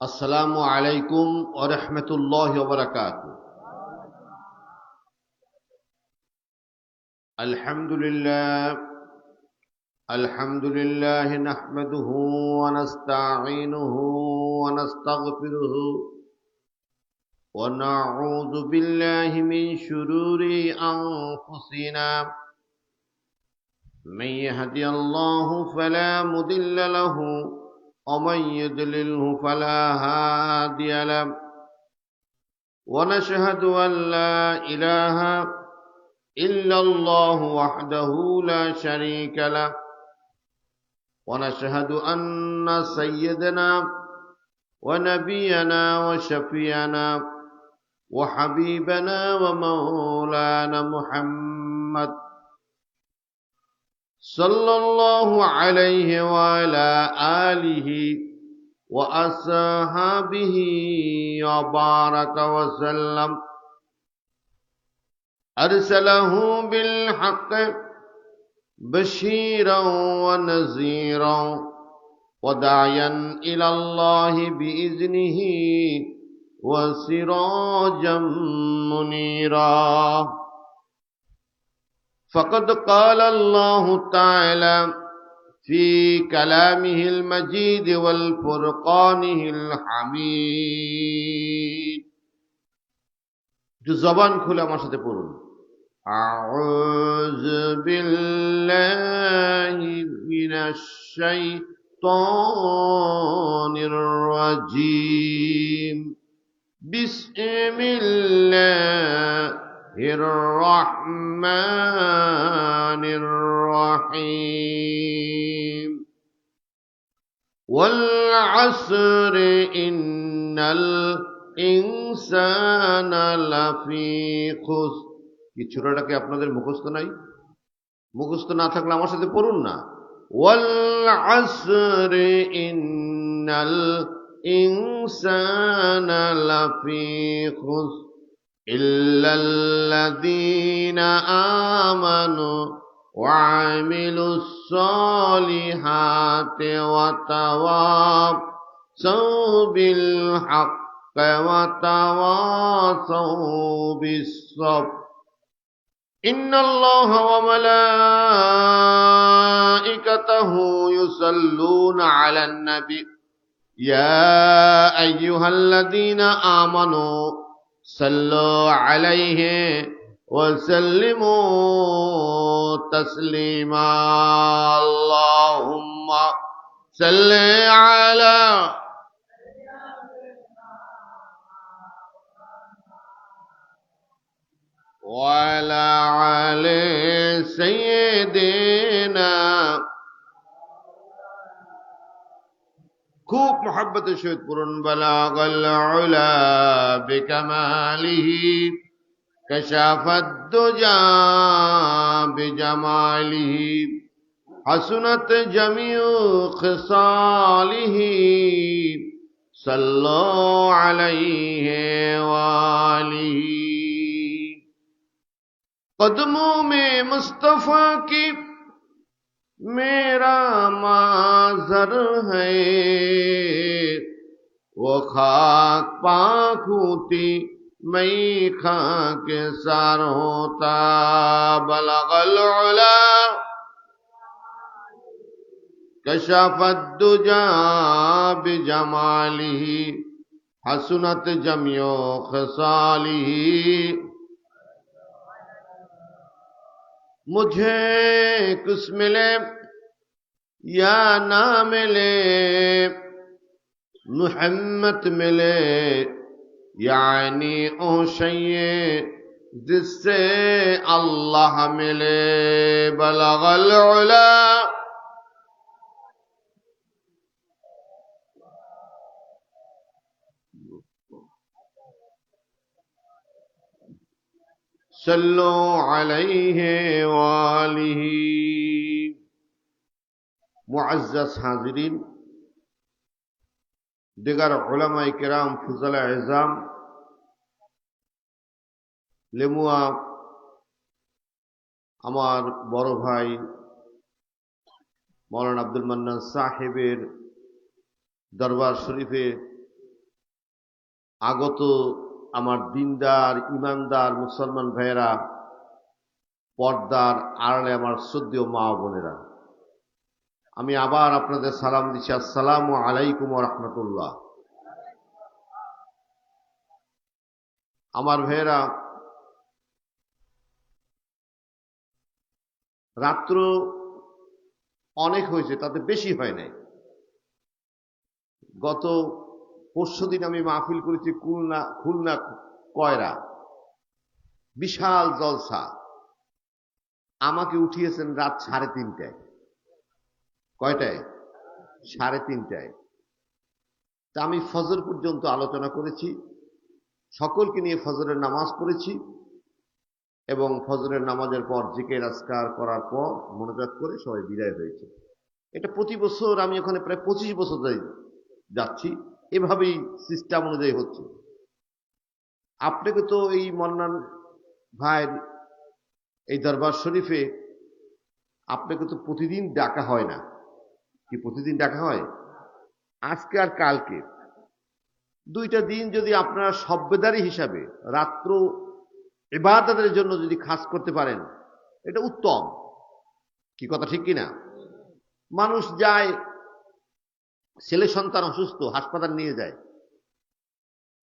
अस्सलामु अलैकुम व रहमतुल्लाहि व बरकातुहू। अल्हम्दुलिल्लाह नहमदुहू व नस्तईनुहु व नस्तगफिरुहु व नऊज़ु बिल्लाहि मिन शुरूरि अंफुसिना मन यहदियल्लाहु फला मुदिल्ल लहु व मन युद्लिल्हु फला हादिय लहु व नशहदु अन ला इलाहा इल्लल्लाहु वहदहु ला शरीक लह व नशहदु अन्न सय्यदना व नबियना व शफीअना व हबीबना व मौलाना मुहम्मद सल्लल्लाहु अलैहि व अला आलिहि व अस्हाबिहि व बारक व सल्लम। अरसलहु बिल हक़ बशीरन व नज़ीरन व दायन इलल्लाहि बिइज़्निहि व सिराजम मुनीरा। फ़क़द क़ाल अल्लाहु तआला फ़ी कलामिहिल मजीद वल फ़ुरक़ानिहिल हमीद। जो ज़बान खुले আমার সাথে পড়ুন। আউযু বিল্লাহি মিনাশ শাইতানির রাজীম। বিসমিল্লাহির রহমানির রহিম। ওয়াল আসরি ইন্নাল ইনসানা লাফি খুসর। কি ছোটটা কি আপনাদের মুখস্থ নাই? মুখস্থ না থাকলে আমার সাথে পড়ুন না। ওয়াল আসরি ইন্নাল ইনসানা লাফি খুসর ইল্লাল্লাযীনা আমানু ওয়া আমিলুস সালিহাতি ওয়া তাওয়াসাউ বিল হক وتواصوا بالصبر إن الله وملائكته يصلون على النبي يا أيها الذين آمنوا صلوا عليه وسلموا تسليما اللهم صل على وعلى آل سيدنا। खूब मोहब्बत शहीद पुरन बलागल उला बिकमालिही कशाफत दुजा बिजमालिही हसनत जमीउ खिसालिही सल्लो अलैहि वालिही। कदमों में मुस्तफा की मेरा माज़र है, वो खाक पाक होती मैं खाक सार होता। बलगल उला कशफत दुजा बिजमालिही हसनत जमियो खसालिही। मुझे कुछ मिले या ना मिले मुहम्मद मिले यानी ओ शैये जिससे अल्लाह मिले। बलगल उला सल्लु अलैहि वालिही। मुअज़्ज़ज़ हाज़िरीन, दिगर उलमाए किराम फुज़ला इज़ाम, लेमुआ আমার বড় ভাই मौलाना আব্দুল মান্নান সাহেবের দরবার শরীফে আগত আমার দিনদার ইমানদার মুসলমান ভাইয়েরা, পর্দার আড়ালে আমার শ্রদ্ধেয় মা বোনেরা, আমি আবার আপনাদের সালাম দিচ্ছি, আসসালামু আলাইকুম ওয়া রাহমাতুল্লাহ। আমার ভাইয়েরা, রাত্র অনেক হয়েছে, তাতে বেশি হয় নাই। গত পরশুদিন আমি মাহফিল করেছি খুলনা কয়রা, বিশাল জলসা। আমাকে উঠিয়েছেন রাত 3:30টায়। কয়টায়? 3:30টায়। তা আমি ফজর পর্যন্ত আলোচনা করেছি, সকলকে নিয়ে ফজরের নামাজ পড়েছি এবং ফজরের নামাজের পর জিকির আজকার করার পর মোনাজাত করে সবাই বিদায় হয়েছে। এটা প্রতি বছর আমি ওখানে প্রায় 25 বছর যাচ্ছি, এভাবেই সিস্টেম অনুযায়ী হচ্ছে। আপনাকে তো এই মন্নান ভাইয়ের এই দরবার শরীফে আপনাকে তো প্রতিদিন ডাকা হয় না, কি প্রতিদিন ডাকা হয়? আজকে আর কালকে 2টা দিন যদি আপনারা সভ্যদারি হিসাবে রাত্র ইবাদতের জন্য যদি খাস করতে পারেন, এটা উত্তম। কি কথা ঠিক কিনা? মানুষ যায়, ছেলে সন্তান অসুস্থ, হাসপাতাল নিয়ে যায়।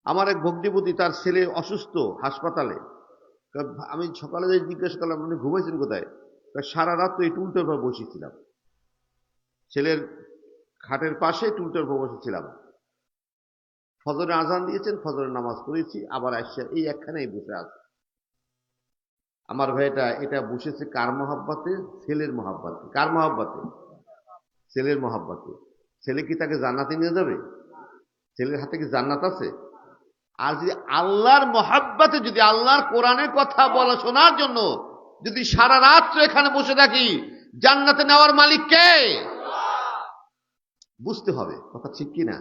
আমার এক ভগ্নিপতি, তার ছেলে অসুস্থ, হাসপাতালে। আমি সকালে জিজ্ঞাসা করলাম, আপনি ঘুমাইছেন কোথায়? সারা রাত তো এই টুলটার উপর বসেছিলাম, ছেলের খাটের পাশে টুলটার উপর বসেছিলাম। ফজরের আজান দিয়েছেন, ফজরের নামাজ পড়েছি, আবার আসছে এই একখানেই বসে আছে। আমার ভাইটা এটা বসেছে কার মহাব্বতে? ছেলের মহাব্বতে। কার মহাব্বতে? ছেলের মহাব্বতে। ছেলে কি তাকে জান্নাতে নিয়ে যাবে? ছেলের হাতে কি জান্নাত আছে? আর যদি আল্লাহর মহাব্বতে, যদি আল্লাহর কোরআনের কথা বলা শোনার জন্য যদি সারা রাত্র এখানে বসে থাকি, জান্নাতে নেওয়ার মালিক কে? বুঝতে হবে, কথা ঠিক কিনা?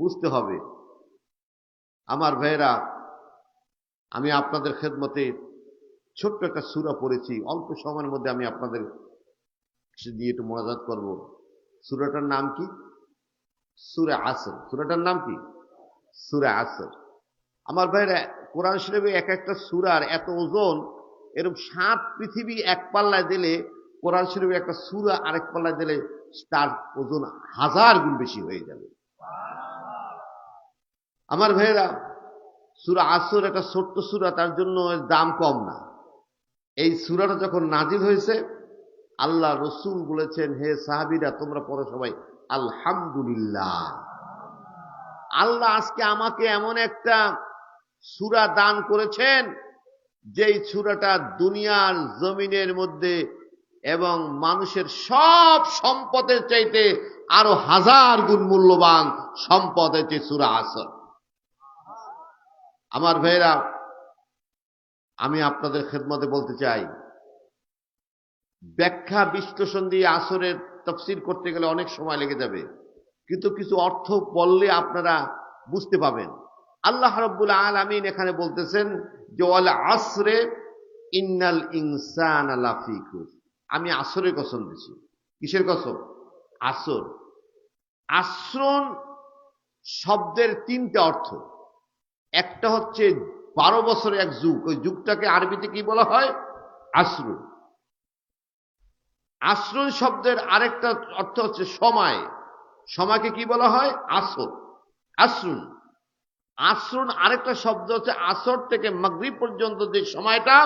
বুঝতে হবে। আমার ভাইয়েরা, আমি আপনাদের খেদমতে ছোট্ট একটা সূরা পড়েছি, অল্প সময়ের মধ্যে আমি আপনাদের দিয়ে একটু মোনাজাত করব। সূরাটার নাম কি? সূরা আসর। সূরাটার নাম কি? সূরা আসর। আমার ভাইরা, কোরআন শরীফে এক একটা সূরার এত ওজন, এরকম 7 পৃথিবী এক পাল্লায় দিলে কোরআন শরীফে একটা সূরা আরেক পাল্লায় দিলে তার ওজন 1000 গুণ বেশি হয়ে যাবে। আমার ভাইরা, সূরা আসর একটা ছোট্ট সূরা, তার জন্য এর দাম কম না। এই সূরাটা যখন নাজিল হয়েছে, আল্লাহ রসুল বলেছেন, হে সাহাবীরা তোমরা পড়ো সবাই আলহামদুলিল্লাহ। আল্লাহ আজকে আমাকে এমন একটা সূরা দান করেছেন, যেই সূরাটা দুনিয়ার জমিনের মধ্যে এবং মানুষের সব সম্পদের চাইতে আরো 1000 গুণ মূল্যবান সম্পদ হচ্ছে সূরা আসর। আমার ভাইরা, আমি আপনাদের খেদমতে বলতে চাই, ব্যাখ্যা বিশ্লেষণ দিয়ে আসরের তাফসীর করতে গেলে অনেক সময় লেগে যাবে, কিন্তু কিছু অর্থ বললে আপনারা বুঝতে পাবেন। আল্লাহ রাব্বুল আলামিন এখানে বলতেছেন যে ওয়াল আসরে ইন্নাল ইনসানা লাফি খুসর। আমি আসরের কসম দিছি। কিসের কসম? আসর। আশ্রন শব্দের 3টা অর্থ। একটা হচ্ছে 12 বছরের এক যুগ, ওই যুগটাকে আরবিতে কি বলা হয়? আসরুন। আশ্রন শব্দের আরেকটা অর্থ হচ্ছে সময়। সময়কে কি বলা হয়? আসর, আশ্রুন। আশ্রন আরেকটা শব্দ হচ্ছে আসর থেকে মাগরিব পর্যন্ত যে সময়টা,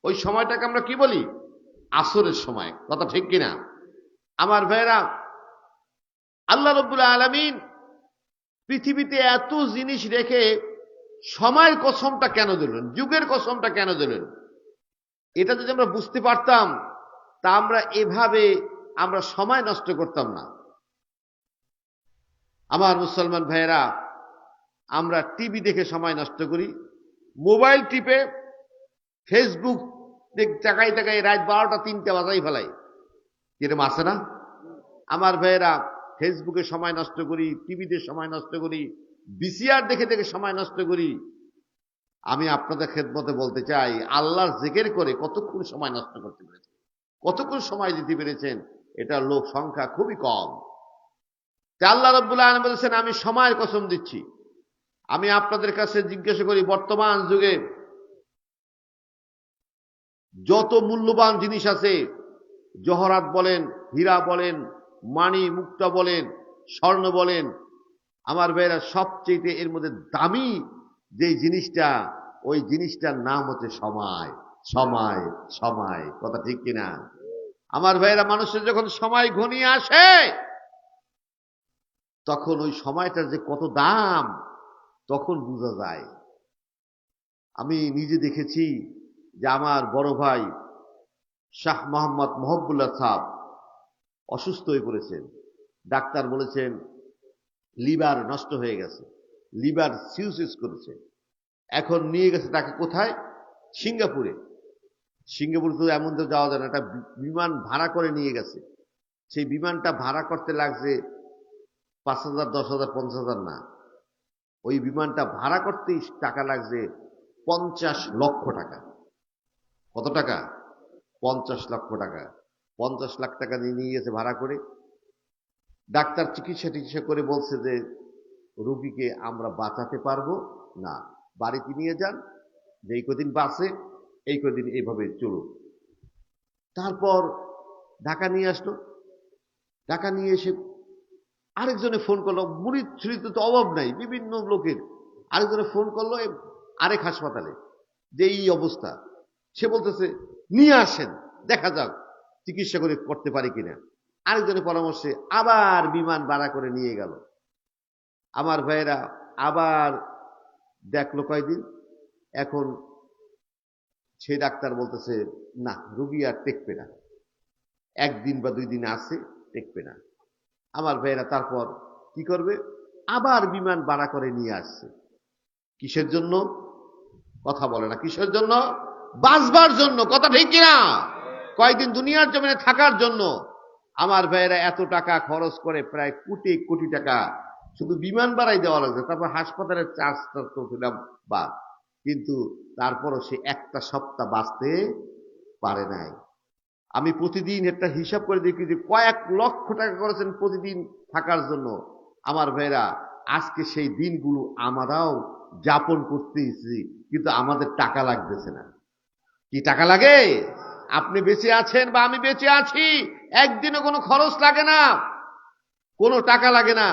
ওই সময়টাকে আমরা কি বলি? আসরের সময়। কথা ঠিক কিনা? আমার ভাইরা, আল্লাহ রাব্বুল আলামিন পৃথিবীতে এত জিনিস রেখে সময়ের কসমটা কেন দিলেন, যুগের কসমটা কেন দিলেন? এটা যদি আমরা বুঝতে পারতাম, তা আমরা এভাবে আমরা সময় নষ্ট করতাম না। আমার মুসলমান ভাইয়েরা, আমরা টিভি দেখে সময় নষ্ট করি, মোবাইল টিপে ফেসবুক টাকায় টাকায় রাত 12টা 3টা বাজাই ফেলাই, এরকম আছে না? আমার ভাইয়েরা, ফেসবুকে সময় নষ্ট করি, টিভিতে সময় নষ্ট করি, ভিসিআর দেখে দেখে সময় নষ্ট করি। আমি আপনাদের খেদমতে বলতে চাই, আল্লাহর জিকির করে কতক্ষণ সময় নষ্ট করতে পেরেছেন, কতক্ষণ সময় দিতে পেরেছেন, এটা লোক সংখ্যা খুবই কম। আল্লাহ রাব্বুল আলামিন বলেছেন, আমি সময়ের কসম দিচ্ছি, আমি আপনাদের কাছে জিজ্ঞাসা করি, বর্তমান যুগে যত মূল্যবান জিনিস আছে, জহরাত বলেন, হীরা বলেন, মানি মুক্তা বলেন, স্বর্ণ বলেন, আমার ভাইয়েরা সবচেয়ে এর মধ্যে দামি যে জিনিসটা, ওই জিনিসটার নাম হচ্ছে সময়। সময়, সময়, কথা ঠিক কিনা? আমার ভাইয়েরা, মানুষের যখন সময় ঘনিয়ে আসে, তখন ওই সময়টার যে কত দাম তখন বোঝা যায়। আমি নিজে দেখেছি যে আমার বড় ভাই শাহ মোহাম্মদ মহবুল্লাহ সাহেব অসুস্থ হয়ে পড়েছেন। ডাক্তার বলেছেন লিভার নষ্ট হয়ে গেছে, লিভার সিউসিস করেছে। এখন নিয়ে গেছে তাকে কোথায়? সিঙ্গাপুরে। সিঙ্গাপুর তো এমন তো যাওয়া যায় না, একটা বিমান ভাড়া করে নিয়ে গেছে। সেই বিমানটা ভাড়া করতে লাগছে 5,000, 10,000, 50,000 না, ওই বিমানটা ভাড়া করতেই টাকা লাগছে 50 লক্ষ টাকা। কত টাকা? 50 লক্ষ টাকা। 50 লাখ টাকা দিয়ে নিয়ে গেছে ভাড়া করে। ডাক্তার চিকিৎসা করে বলছে যে রোগীকে আমরা বাঁচাতে পারবো না, বাড়িতে নিয়ে যান, যে এই কদিন বাঁচে এই কদিন এইভাবে চলুন। তারপর ঢাকা নিয়ে আসলো। ঢাকা নিয়ে এসে আরেকজনে ফোন করলো, মুরিদ ছুরিত তো অভাব নাই বিভিন্ন লোকের। আরেকজনে ফোন করলো আরেক হাসপাতালে যে এই অবস্থা। সে বলতেছে নিয়ে আসেন, দেখা যাক চিকিৎসা করতে পারি কিনা। আরেকজনের পরামর্শে আবার বিমান ভাড়া করে নিয়ে গেল। আমার ভাইয়েরা আবার দেখলো কয়দিন, এখন সেই ডাক্তার বলতেছে না, রুগী আর টেকবে না, 1 দিন বা 2 দিন আছে, টেকবে না। আমার ভাইয়েরা তারপর কি করবে? আবার বিমান ভাড়া করে নিয়ে আসছে। কিসের জন্য? কথা বলে না। কিসের জন্য? বাঁচবার জন্য, কথা ঠিক কিনা? কয়েকদিন দুনিয়ার জমিনে থাকার জন্য। আমার ভাইয়েরা এত টাকা খরচ করে, প্রায় কোটি কোটি টাকা শুধু বিমান ভাড়াই দেওয়া লাগছে, তারপর হাসপাতালের চার্জটা তো দিলাম বাদ। কিন্তু তারপরও সে একটা সপ্তাহ বাঁচতে পারে নাই। আমি প্রতিদিন একটা হিসাব করে দেখি যে কয়েক লক্ষ টাকা করেছেন প্রতিদিন থাকার জন্য। আমার ভাইরা, আজকে সেই দিনগুলো আমরাও যাপন করতেছি, কিন্তু আমাদের টাকা লাগতেছে না। কি টাকা লাগে? আপনি বেঁচে আছেন বা আমি বেঁচে আছি, একদিনও কোনো খরচ লাগে না, কোনো টাকা লাগে না,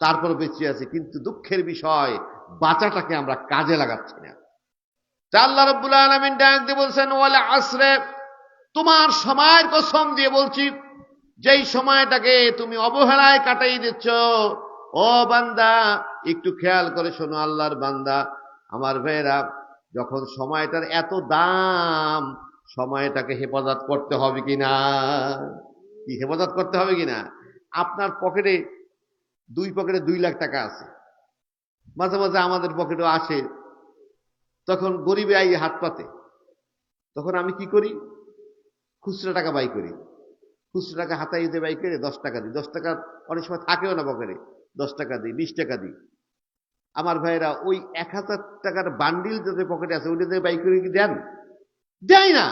তারপর বেঁচে আছি। কিন্তু দুঃখের বিষয়, বাঁচাটাকে আমরা কাজে লাগাচ্ছি না। আল্লাহ রাব্বুল আলামিন ডাক দিয়ে বলছেন ওয়াল আসরে, তোমার সময়ের কসম দিয়ে বলছি, যেই সময়টাকে তুমি অবহেলায় কাটাই দিচ্ছ। ও বান্দা, একটু খেয়াল করে শোনো আল্লাহর বান্দা, আমার ভাইয়েরা, যখন সময়টার এত দাম, সময়টাকে হেফাজত করতে হবে কিনা? কি হেফাজত করতে হবে কিনা? আপনার পকেটে 2 লাখ টাকা আছে, মাঝে মাঝে আমাদের পকেটে আসে, তখন গরিবে আই হাত পাতে, তখন আমি কি করি? খুচরা টাকা বাই করি। খুচরা টাকা হাতাই দিয়ে বাই করে 10 টাকা দিই। 10 টাকা অনেক সময় থাকেও না পকেটে, 10 টাকা দিই, 20 টাকা দিই। আমার ভাইয়েরা, ওই 1000 টাকার বান্ডিল যাদের পকেটে আছে ওইটা দিয়ে বাই করে কি দেন? দেয় না।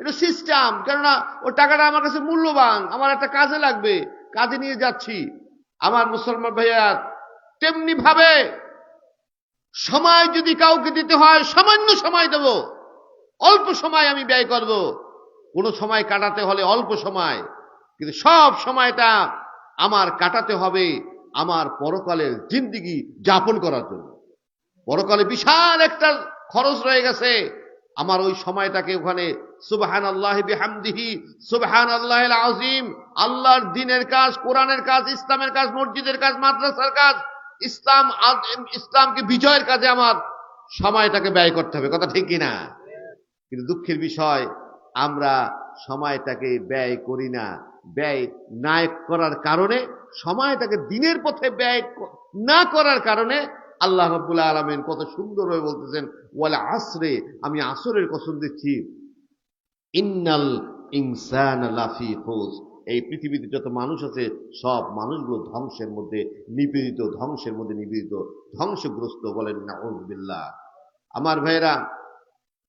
এটা সিস্টেম। কেননা ওই টাকাটা আমার কাছে মূল্যবান, আমার একটা কাজে লাগবে, কাজে নিয়ে যাচ্ছি। আমার মুসলমান ভাইয়া, তেমনি ভাবে সময় যদি কাউকে দিতে হয়, সামান্য সময় দেব, অল্প সময় আমি ব্যয় করব। কোন সময় কাটাতে হলে অল্প সময়, কিন্তু সব সময়টা আমার কাটাতে হবে আমার পরকালের জিন্দেগি যাপন করার জন্য। পরকালে বিশাল একটা খরচ রয়ে গেছে, আমার ওই সময়টাকে ওখানে সুবহানাল্লাহি বিহামদিহি সুবহানাল্লাহিল আযীম, আল্লাহর দ্বীনের কাজ, কোরআনের কাজ, ইসলামের কাজ, মসজিদের কাজ, মাদ্রাসার কাজ, ইসলামকে বিজয়ের কাজে আমার সময়টাকে ব্যয় করতে হবে। কথা ঠিক কিনা? কিন্তু দুঃখের বিষয়, আমরা সময়টাকে ব্যয় করি না। ব্যয় না করার কারণে, সময়টাকে দিনের পথে ব্যয় না করার কারণে আল্লাহ রাব্বুল আলামিন কত সুন্দরভাবে বলতেছেন ওয়াল আসরে, আমি আসরের কসম দিচ্ছি, ইন্নাল ইনসানা লাফি খুস, এই পৃথিবীতে যত মানুষ আছে সব মানুষগুলো ধ্বংসের মধ্যে নিপীড়িত, ধ্বংসের মধ্যে নিপীড়িত, ধ্বংসগ্রস্ত। বলেন নাউযুবিল্লাহ। আমার ভাইরা,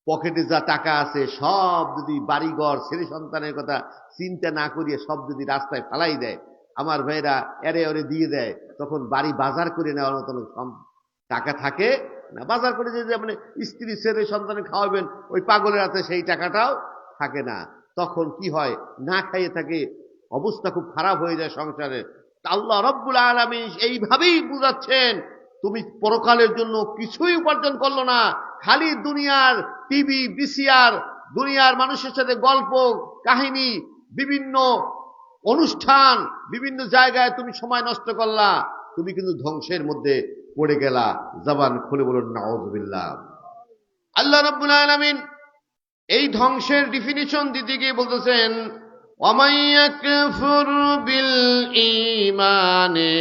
পকেটে যা টাকা আছে সব যদি বাড়িঘর, ছেলে সন্তানের কথা চিন্তা না করিয়ে সব যদি রাস্তায় ফালাই দেয়, আমার ভাইরা এরে ওরে দিয়ে দেয়, তখন বাড়ি বাজার করে নেওয়ার মতন টাকা থাকে না। বাজার করে যে মানে স্ত্রী ছেলে সন্তানে খাওয়াবেন, ওই পাগলের হাতে সেই টাকাটাও থাকে না। তখন কি হয়, না খাইয়ে থাকে, অবস্থা খুব খারাপ হয়ে যায় সংসারে। আল্লাহ রব্বুল আলামিন এইভাবেই বুঝাচ্ছেন, তুমি পরকালের জন্য কিছুই উপার্জন করলো না, খালি দুনিয়ার টিভি বিসিআর, দুনিয়ার মানুষের সাথে গল্প কাহিনী, বিভিন্ন অনুষ্ঠান, বিভিন্ন জায়গায় তুমি সময় নষ্ট করলা, তুমি কিন্তু ধ্বংসের মধ্যে পড়ে গেলা। জবান খুলে বলুন নাউযুবিল্লাহ। আল্লাহ রাব্বুল আলামিন এই ধ্বংসের ডেফিনিশন দিতে গিয়ে বলতেছেন, ওয়ামান ইয়াকফুর বিল ঈমানে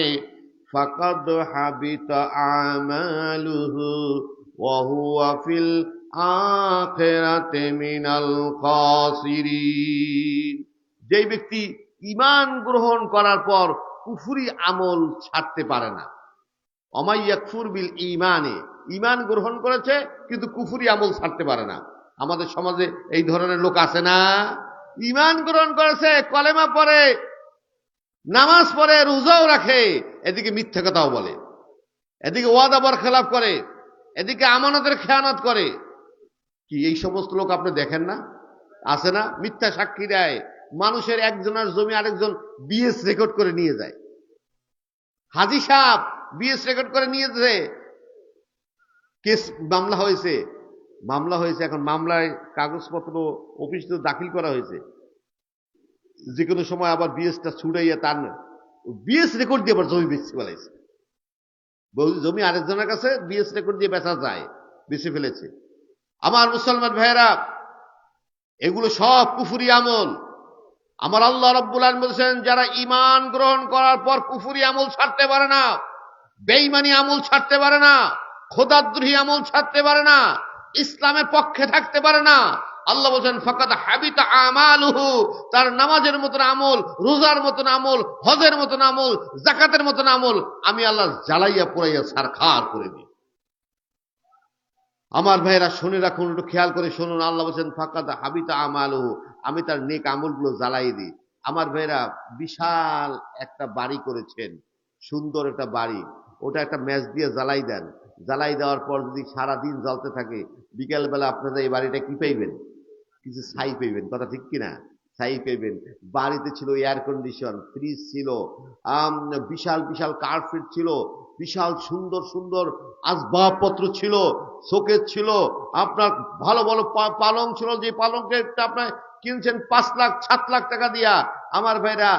ফাকাদ হাবিতা আমালুহু ওয়া হুয়া ফিল আখিরাতি মিনাল খাসিরিন। যেই ব্যক্তি ঈমান গ্রহণ করার পর কুফরি আমল ছাড়তে পারে না। ওয়ামান ইয়াকফুর বিল ঈমানে, ঈমান গ্রহণ করেছে কিন্তু কুফরি আমল ছাড়তে পারে না। আমাদের সমাজে এই ধরনের লোক আছে না? ঈমান গ্রহণ করেছে, কলেমা পড়ে, নামাজ পড়ে, রোজাও রাখে, এদিকে মিথ্যা কথাও বলে, এদিকে ওয়াদা বরখেলাপ করে, এদিকে আমানতের খেয়ানত করে। কি এই সমস্ত লোক আপনি দেখেন না? আছে না? মিথ্যা সাক্ষী দেয়, মানুষের একজনের জমি আরেকজন বিএস রেকর্ড করে নিয়ে যায়। হাজী সাহেব বিএস রেকর্ড করে নিয়েছে, কেস মামলা হয়েছে, এখন মামলায় কাগজপত্র অফিস দাখিল করা হয়েছে। যে কোনো সময় আবার বিএসটা ছুড়াইয়া তার বিএস রেকর্ড দিয়ে আবার জমি বেচতে ফেলাইছে। জমি আরেকজনের কাছে বিএস রেকর্ড দিয়ে বেচা যায়, বেচে ফেলেছে। আমার মুসলমান ভাইয়েরা, এগুলো সব কুফরি আমল। আমার আল্লাহ রাব্বুল আলামিন বলেছেন, যারা ঈমান গ্রহণ করার পর কুফরি আমল ছাড়তে পারে না, বেঈমানি আমল ছাড়তে পারে না, খোদাদ্রোহী আমল ছাড়তে পারে না, ইসলামের পক্ষে থাকতে পারে না, আল্লাহ বলেন ফাকাদ হাবিতা আমালুহু, তার নামাজের মতন আমল, রোজার মতন আমল, হজের মতন আমল, যাকাতের মতন আমল আমি আল্লাহ জ্বালাইয়া পোড়াইয়া ছারখার করে দিই। আমার ভাইয়েরা শুনে রাখুন, একটু খেয়াল করে শুনুন। আল্লাহ বলেন ফাকাদ হাবিতা আমালুহু, আমি তার নেক আমলগুলো জ্বালাই দিই। আমার ভাইয়েরা, বিশাল একটা বাড়ি করেছেন, সুন্দর একটা বাড়ি, ওটা একটা ম্যাচ দিয়ে জ্বালাই দেন। জ্বালাই দেওয়ার পর যদি সারাদিন জ্বলতে থাকে, বিকেলবেলা আপনারা এই বাড়িটা কি পাইবেন? কিছু ছাই পাইবেন। কথা ঠিক কিনা? ছাই পাইবেন। বাড়িতে ছিল এয়ার কন্ডিশন, ফ্রিজ ছিল, বিশাল বিশাল কার্পেট ছিল, বিশাল সুন্দর সুন্দর আসবাবপত্র ছিল, শোকেস ছিল, আপনার ভালো ভালো পালং ছিল, যে পালংটা আপনার কিনছেন 5 লাখ 7 লাখ টাকা দিয়া। আমার ভাইরা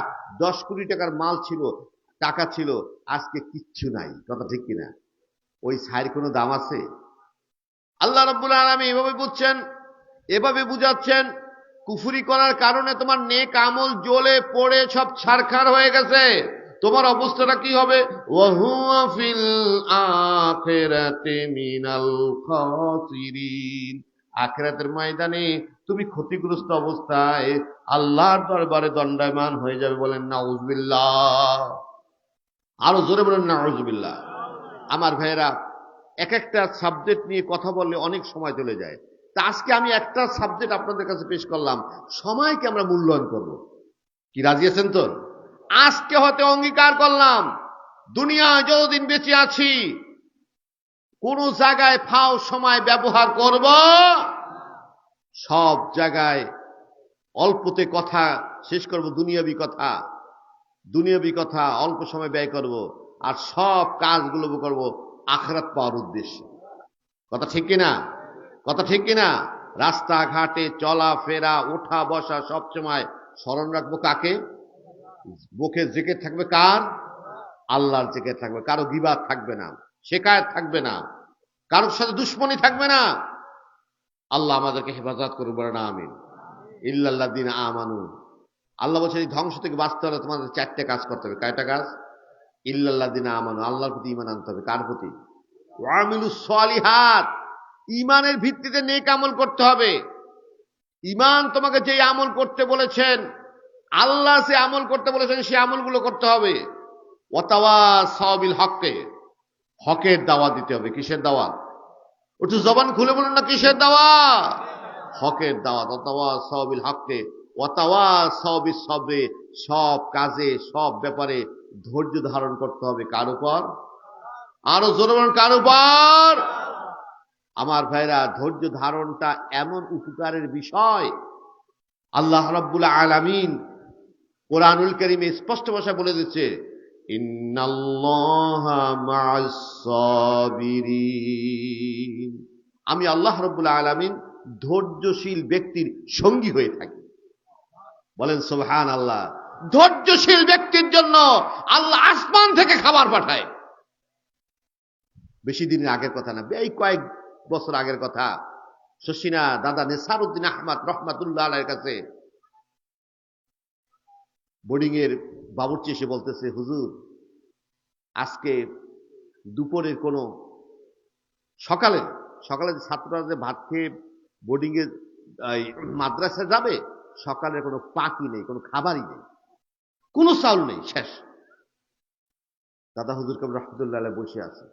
10 কোটি টাকার মাল ছিল, টাকা ছিল, আজকে কিচ্ছু নাই। কথা ঠিক কিনা? ওই ছাইয়ের কোনো দাম আছে? আল্লাহ রাব্বুল আলামিন এভাবে বুঝছেন, এভাবে বুঝাচ্ছেন, কুফরি করার কারণে তোমার নেক আমল জ্বলে পড়ে সব ছারখার হয়ে গেছে। তোমার অবস্থাটা কি হবে? ওয়া হুয়া ফিল আখিরাতি মিনাল খাসিরিন, আখিরাতের ময়দানে তুমি ক্ষতিগ্রস্ত অবস্থায় আল্লাহর দরবারে দণ্ডায়মান হয়ে যাবে। বলেন নাউযুবিল্লাহ। আরো জোরে বলেন নাউযুবিল্লাহ। আমার ভাইয়েরা, এক একটা সাবজেক্ট নিয়ে কথা বললে অনেক সময় চলে যায়। তা আজকে আমি একটা সাবজেক্ট আপনাদের কাছে পেশ করলাম, সময়কে আমরা মূল্যায়ন করব। কি রাজি আছেন তো? আজকে হতে অঙ্গীকার করলাম, দুনিয়ায় যতদিন বেঁচে আছি কোন জায়গায় ফাও সময় ব্যবহার করব, সব জায়গায় অল্পতে কথা শেষ করব, দুনিয়াবি কথা অল্প সময় ব্যয় করব, আর সব কাজগুলো করব আখিরাত পাওয়ার উদ্দেশ্যে। কথা ঠিক কিনা? কথা ঠিক কিনা? রাস্তাঘাটে চলাফেরা, ওঠা বসা সব সময় স্মরণ রাখবো কাকে? মুখে জিকির থাকবে কার? আল্লাহর জিকির থাকবে। কারো গীবাত থাকবে না, শিকায়ত থাকবে না, কারোর সাথে দুশ্মনী থাকবে না। আল্লাহ আমাদেরকে হেফাজত করুন, বলেন আমিন। ইল্লাল্লাযিনা আমানু, আল্লাহ বলছেন এই ধ্বংস থেকে বাঁচতে হলে তোমাদের 4টে কাজ করতে হবে। কয়টা কাজ? ইল্লাল্লাযিনা আমানু, আল্লাহর প্রতি ঈমান আনতে হবে। কার প্রতি? ওয়া আমিলুস সলিহাত, ঈমানের ভিত্তিতে নেক আমল করতে হবে। ঈমান তোমাকে যে আমল করতে বলেছেন, আল্লাহ যে আমল করতে বলেছেন, সেই আমলগুলো করতে হবে। ওয়াতাওয়াসাউ বিল হক্কে, হকের দাওয়াত দিতে হবে। কিসের দাওয়াত? একটু জবান খুলে বলুন না, কিসের দাওয়াত? হকের দাওয়াত। ওয়াতাওয়াসাউ বিল হক্কে ওয়াতাওয়াসাউ বিস সবরে, সব কাজে সব ব্যাপারে ধৈর্য ধারণ করতে হবে। কার উপর? আরো জোরে বলুন কার উপর? আমার ভাইরা, ধৈর্য ধারণটা এমন উপকারের বিষয়, আল্লাহ রাব্বুল আলামিন কোরআনুল কারীমে স্পষ্ট ভাষায় বলে দিচ্ছে, ইন্নাল্লাহা মা'আস সাবিরিন, আমি আল্লাহ রাব্বুল আলামিন ধৈর্যশীল ব্যক্তির সঙ্গী হয়ে থাকি। বলেন সুবহানাল্লাহ। ধৈর্যশীল ব্যক্তির জন্য আল্লাহ আসমান থেকে খাবার পাঠায়। বেশি দিনের আগের কথা না, এই কয়েক বছর আগের কথা। শশিনা দাদা নেসার উদ্দিন আহমদ রহমাতুল্লাহ আলাইহির কাছে বোর্ডিং এর বাবুর্চি এসে বলতেছে, হুজুর আজকে দুপুরের কোনো সকালে ছাত্ররা যে ভাত খেয়ে বোর্ডিং এ মাদ্রাসায় যাবে, সকালের কোনো পাকি নেই, কোনো খাবারই নেই, কোনো চাউল নেই, শেষ। দাদা হুজুর কবির রহমতুল্লাহ আলাইহি বসে আছে।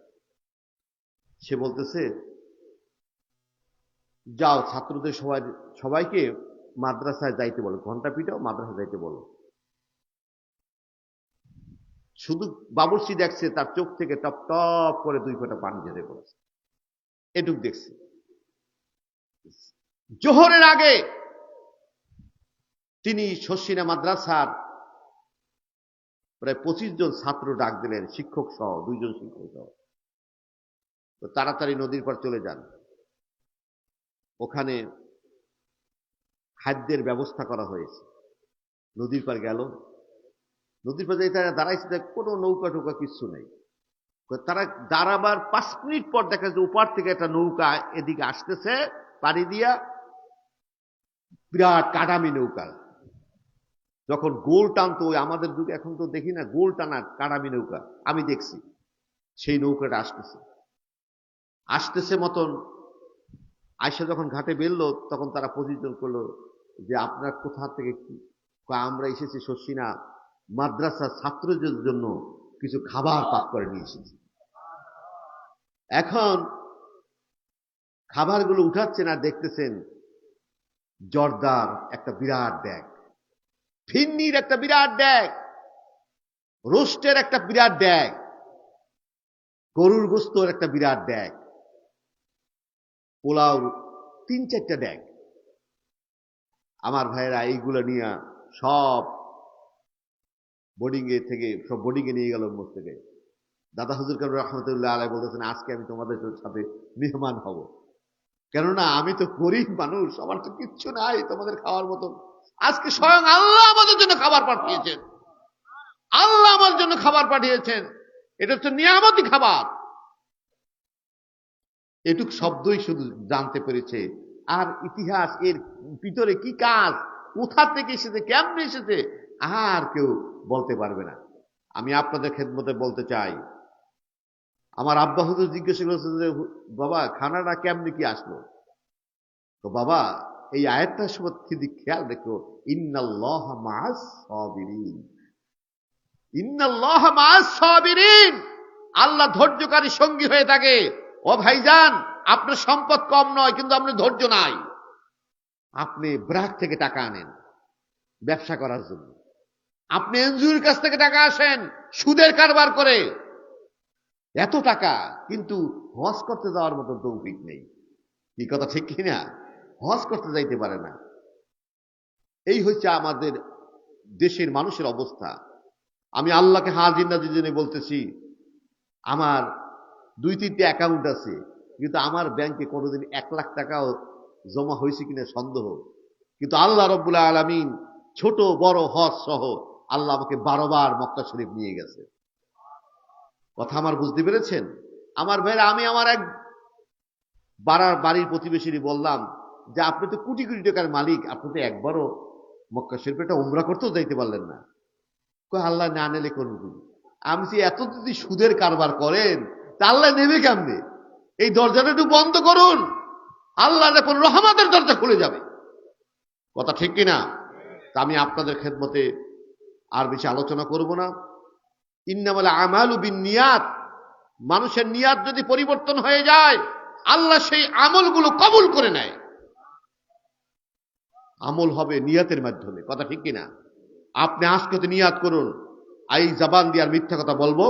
সে বলতেছে, যাও ছাত্রদের সবাইকে মাদ্রাসায় যাইতে বলো, ঘন্টা পিটাও, মাদ্রাসায় যাইতে বলো। শুধু বাবুর্চি দেখছে তার চোখ থেকে টপ টপ করে 2 ফোঁটা পানি ঝরে পড়েছে, এটুক দেখছে। জোহরের আগে তিনি শশিনা মাদ্রাসার প্রায় 25 জন ছাত্র ডাক দিলেন, শিক্ষক সহ, 2 জন শিক্ষক সহ। তো তাড়াতাড়ি নদীর পার চলে যান, ওখানে খাদ্যের ব্যবস্থা করা হয়েছে। নদীর পার গেল, নদীর পার যাই তারা দাঁড়াইছে, কোনো নৌকা টোকা কিছু নেই। তারা দাঁড়াবার 5 মিনিট পর দেখা যাচ্ছে ওপার থেকে একটা নৌকা এদিকে আসতেছে, পাড়ি দিয়া, বিরাট কাটামি নৌকা। যখন গোল টানতো, ওই আমাদের যুগে, এখন তো দেখি না গোল টানা কাটামি নৌকা, আমি দেখছি। সেই নৌকাটা আসতেছে মতন আয়সা যখন ঘাটে বেরলো, তখন তারা পরিচয় করলো যে আপনার কোথা থেকে কি? আমরা এসেছি শশিনা মাদ্রাসার ছাত্রদের জন্য কিছু খাবার পাক করে নিয়ে এসেছি। এখন খাবারগুলো উঠাচ্ছে না, দেখতেছেন জর্দার একটা বিরাট ব্যাগ, ফিন্নির একটা বিরাট ব্যাগ, রোস্টের একটা বিরাট ব্যাগ, গরুর গোস্তর একটা বিরাট ব্যাগ, পোলাও 3-4টা ব্যাগ। আমার ভাইয়েরা এইগুলো নিয়ে সব বোর্ডিং এ থেকে সব বোর্ডিং এ নিয়ে গেল মোট থেকে। দাদা হুজুর কবির রহমতুল্লাহ আলাইহি বলতেছেন, আজকে আমি তোমাদের সাথে মেহমান হব, কেননা আমি তো গরিব মানুষ, আমার তো কিচ্ছু নাই তোমাদের খাওয়ার মতন। আজকে স্বয়ং আল্লাহ আমাদের জন্য খাবার পাঠিয়েছেন, আল্লাহ আমার জন্য খাবার পাঠিয়েছেন, এটা হচ্ছে নিয়ামতি খাবার। এটুক শব্দই শুধু জানতে পেরেছে, আর ইতিহাস এর ভিতরে কি কাজ, কোথা থেকে এসেছে, কেমনে এসেছে, আর কেউ বলতে পারবে না। আমি আপনাদের খেদমতে বলতে চাই, আমার আব্বা হুজুর জিজ্ঞাসা করেছে যে বাবা খানাটা কেমনে কি আসলো? তো বাবা এই আয়াতটা সত্যি খেয়াল রেখো, ইন্নাল্লাহা মা'আস সাবিরিন, ইন্নাল্লাহা মা'আস সাবিরিন, আল্লাহ ধৈর্যকারী সঙ্গী হয়ে থাকে। ও ভাইজান, আপনার সম্পদ কম নয়, কিন্তু আপনার ধৈর্য নাই। আপনি ব্র্যাক থেকে টাকা আনেন ব্যবসা করার জন্য, আপনি এনজিওর কাছ থেকে টাকা আসেন সুদের কারবার করে, এত টাকা, কিন্তু হজ করতে যাওয়ার মতো তৌফিক নেই। কি কথা ঠিক কিনা? হজ করতে যাইতে পারে না। এই হচ্ছে আমাদের দেশের মানুষের অবস্থা। আমি আল্লাহকে হাজির নাজির জেনে বলতেছি, আমার 2-3টা অ্যাকাউন্ট আছে, কিন্তু আমার ব্যাংকে কোনোদিন 1 লাখ টাকাও জমা হয়েছে কিনা সন্দেহ। কিন্তু আল্লাহ রাব্বুল আলামিন ছোট বড় হজ সহ আল্লাহ আমাকে 12 বার মক্কা শরীফ নিয়ে গেছে। কথা আমার বুঝতে পেরেছেন? আমার ভাইরা, আমি আমার এক বাড়ির প্রতিবেশীরই বললাম যে আপনি তো কোটি কোটি টাকার মালিক, আপনি তো একবারও মক্কা শরীফে একটা উমরা করতেও যাইতে পারলেন না। আল্লাহ না নিলে করবো। আমি যে এত যদি সুদের কারবার করেন, তা আল্লাহ নেবে কেমনে? এই দরজাটা একটু বন্ধ করুন, আল্লাহ দেখুন রহমতের দরজা খুলে যাবে। কথা ঠিক কিনা? তা আমি আপনাদের খেদমতে আর বেশি আলোচনা করব না। ইন্নামাল আমালু বিন্নিয়াত, মানুষের নিয়াত যদি পরিবর্তন হয়ে যায়, আল্লাহ সেই আমলগুলো কবুল করে নেয়। আমল হবে নিয়াতের মাধ্যমে। কথা ঠিক কিনা? আপনি আজকে নিয়াত করুন, এই জবান দিয়ে আর মিথ্যা কথা বলবো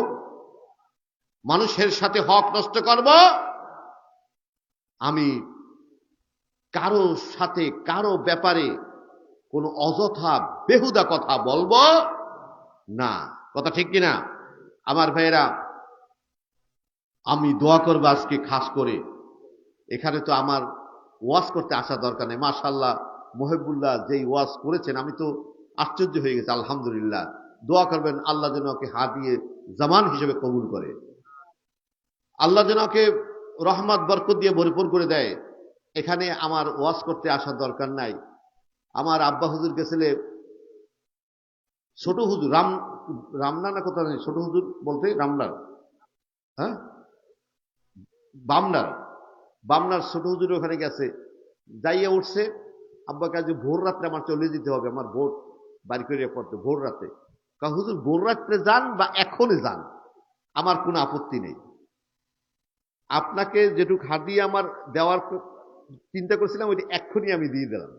মানুষের সাথে হক নষ্ট করব, আমি কারো সাথে কারো ব্যাপারে কোনো অযথা বেহুদা কথা বলবো না। কথা ঠিক কিনা আমার ভাইয়েরা? আমি দোয়া করবো আজকে খাস করে, এখানে তো আমার ওয়াজ করতে আসা দরকার নেই, মাশাআল্লাহ মহিবুল্লাহ যেই ওয়াজ করেছেন আমি তো আশ্চর্য হয়ে গেছি, আলহামদুলিল্লাহ। দোয়া করবেন আল্লাহ যেন ওকে হাদিয়ে জামান হিসেবে কবুল করে, আল্লাহ যেন ওকে রহমত বরকত দিয়ে ভরপুর করে দেয়। এখানে আমার ওয়াজ করতে আসার দরকার নাই। আমার আব্বা হুজুর গেছিলে, ছোট হুজুর রামনা না কোথাও নেই, ছোট হুজুর বলতে রামনার, হ্যাঁ বামনার, বামনার ছোট হুজুর ওখানে গেছে, যাইয়া উঠছে। আব্বা কাজে ভোর রাত্রে আমার চলে যেতে হবে, আমার ভোট বাড়ি করে পড়তে ভোর রাতে। হুজুর ভোর রাত্রে যান বা এখনই যান, আমার কোনো আপত্তি নেই। আপনাকে যেটুক হাদিয়া আমার দেওয়ার চিন্তা করছিলাম ওইটা এক্ষুনি আমি দিয়ে দিলাম,